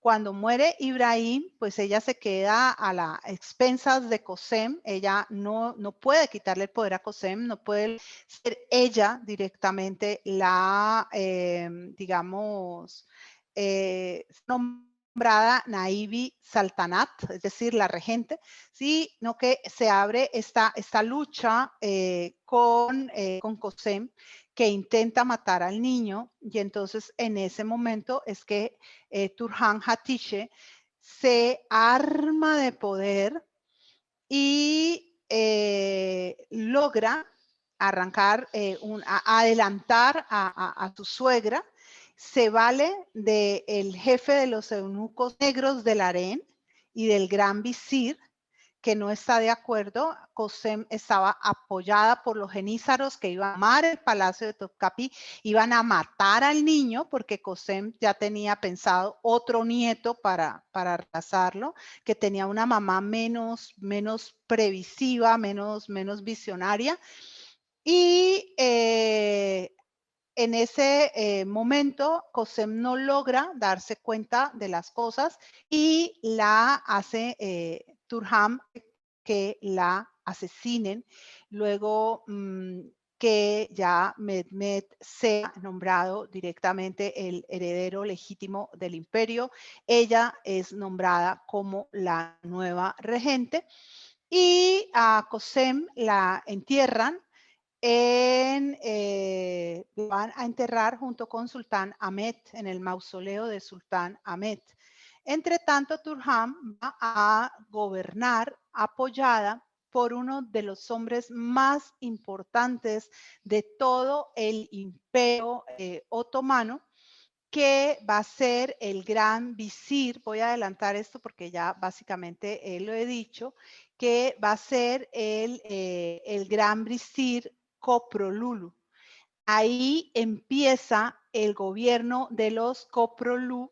Cuando muere Ibrahim, pues ella se queda a las expensas de Qasem. Ella no puede quitarle el poder a Qasem, no puede ser ella directamente la, digamos, nombrada Naibi Saltanat, es decir, la regente, sino que se abre esta lucha con Qasem, que intenta matar al niño, y entonces en ese momento es que Turhan Hatice se arma de poder y logra arrancar, adelantar a su suegra, se vale del jefe de los eunucos negros del harén y del gran visir, que no está de acuerdo. Cosem estaba apoyada por los genízaros que iban a tomar el palacio de Topkapi, iban a matar al niño porque Cosem ya tenía pensado otro nieto para arrasarlo, que tenía una mamá menos previsiva, menos visionaria. Y en ese momento, Cosem no logra darse cuenta de las cosas y la hace Turham que la asesinen. Luego que ya Mehmed sea nombrado directamente el heredero legítimo del imperio. Ella es nombrada como la nueva regente y a Cosem la entierran van a enterrar junto con Sultán Ahmed en el mausoleo de Sultán Ahmed. Entre tanto, Turham va a gobernar apoyada por uno de los hombres más importantes de todo el imperio otomano, que va a ser el gran visir. Voy a adelantar esto porque ya básicamente lo he dicho, que va a ser el gran visir Coprolulu. Ahí empieza el gobierno de los Coprolú,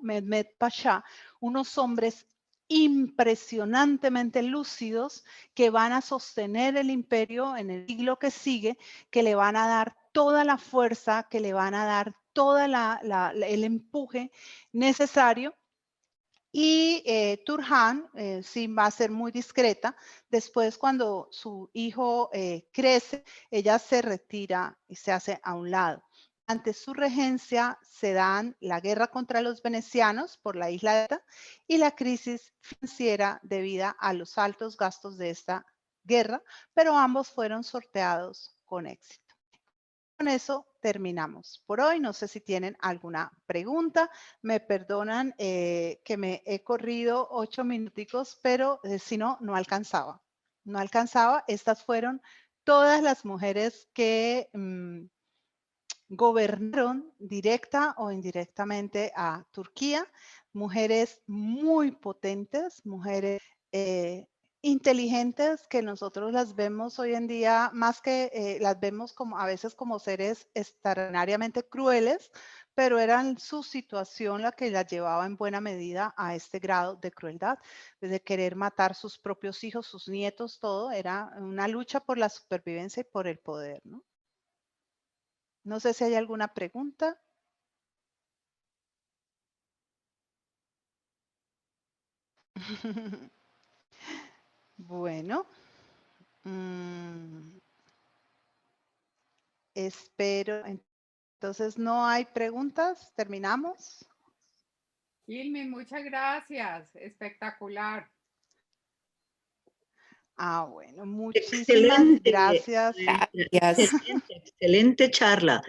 Mehmed Pasha, unos hombres impresionantemente lúcidos que van a sostener el imperio en el siglo que sigue, que le van a dar toda la fuerza, que le van a dar todo el empuje necesario. Y Turhan sí va a ser muy discreta. Después, cuando su hijo crece, ella se retira y se hace a un lado. Ante su regencia se dan la guerra contra los venecianos por la isla de Creta y la crisis financiera debido a los altos gastos de esta guerra, pero ambos fueron sorteados con éxito. Con eso terminamos por hoy. No sé si tienen alguna pregunta. Me perdonan que me he corrido 8 minuticos, pero si no, no alcanzaba. No alcanzaba. Estas fueron todas las mujeres que gobernaron directa o indirectamente a Turquía. Mujeres muy potentes, mujeres inteligentes, que nosotros las vemos hoy en día, más que las vemos como a veces como seres extraordinariamente crueles, pero eran su situación la que las llevaba en buena medida a este grado de crueldad, desde querer matar sus propios hijos, sus nietos, todo, era una lucha por la supervivencia y por el poder, ¿no? No sé si hay alguna pregunta. Bueno. Espero. Entonces, ¿no hay preguntas? ¿Terminamos? Hilmi, muchas gracias. Espectacular. Bueno, muchísimas gracias. Excelente charla.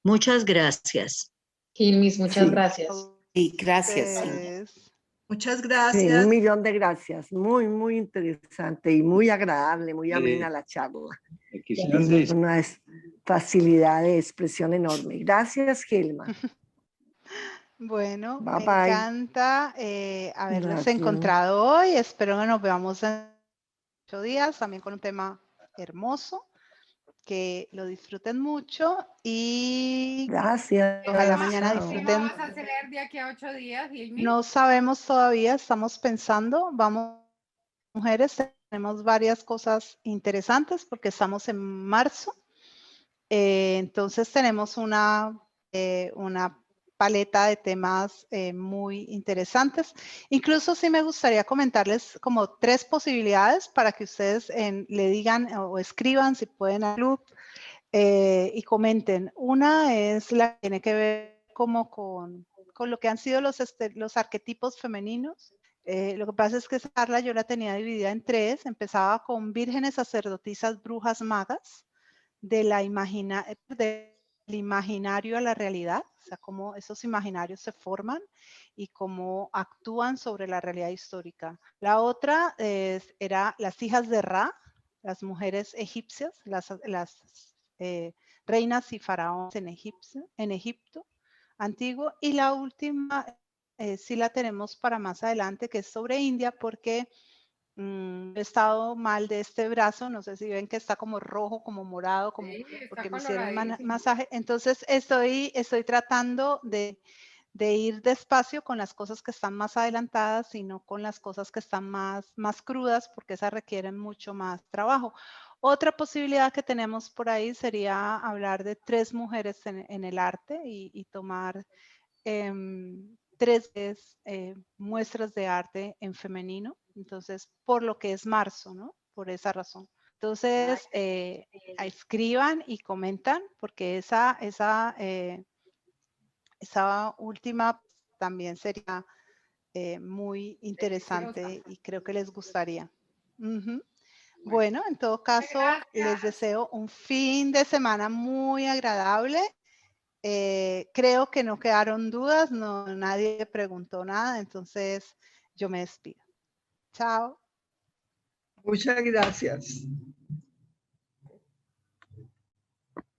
Muchas gracias. Hilmis, muchas gracias. Sí, gracias. Muchas gracias. Sí, un millón de gracias. Muy, muy interesante y muy agradable, muy amena la charla. Una facilidad de expresión enorme. Gracias, Gilma. Bueno, bye, me bye. encanta haberlos encontrado hoy. Espero que nos veamos en 8 días, también con un tema hermoso. Que lo disfruten mucho y gracias. Ojalá mañana disfruten. ¿Qué vas a hacer de aquí a 8 días, Hilmi? No sabemos todavía, estamos pensando, vamos, mujeres, tenemos varias cosas interesantes porque estamos en marzo. Entonces tenemos una paleta de temas muy interesantes. Incluso sí me gustaría comentarles como 3 posibilidades para que ustedes le digan o escriban si pueden al club y comenten. Una es la que tiene que ver como con lo que han sido los arquetipos femeninos. Lo que pasa es que esa charla yo la tenía dividida en 3. Empezaba con vírgenes, sacerdotisas, brujas, magas, del imaginario a la realidad, o sea, cómo esos imaginarios se forman y cómo actúan sobre la realidad histórica. La otra era las hijas de Ra, las mujeres egipcias, las reinas y faraones en Egipto antiguo. Y la última sí la tenemos para más adelante, que es sobre India, porque he estado mal de este brazo, no sé si ven que está como rojo, como morado, como Sí, está porque me hicieron coloradísimo. masaje. Entonces estoy tratando de ir despacio con las cosas que están más adelantadas y no con las cosas que están más crudas, porque esas requieren mucho más trabajo. Otra posibilidad que tenemos por ahí sería hablar de 3 mujeres en el arte y tomar 3 muestras de arte en femenino. Entonces, por lo que es marzo, ¿no? Por esa razón. Entonces, escriban y comentan, porque esa última también sería muy interesante y creo que les gustaría. Bueno, en todo caso, les deseo un fin de semana muy agradable. Creo que no quedaron dudas, nadie preguntó nada, entonces yo me despido. Chao. Muchas gracias.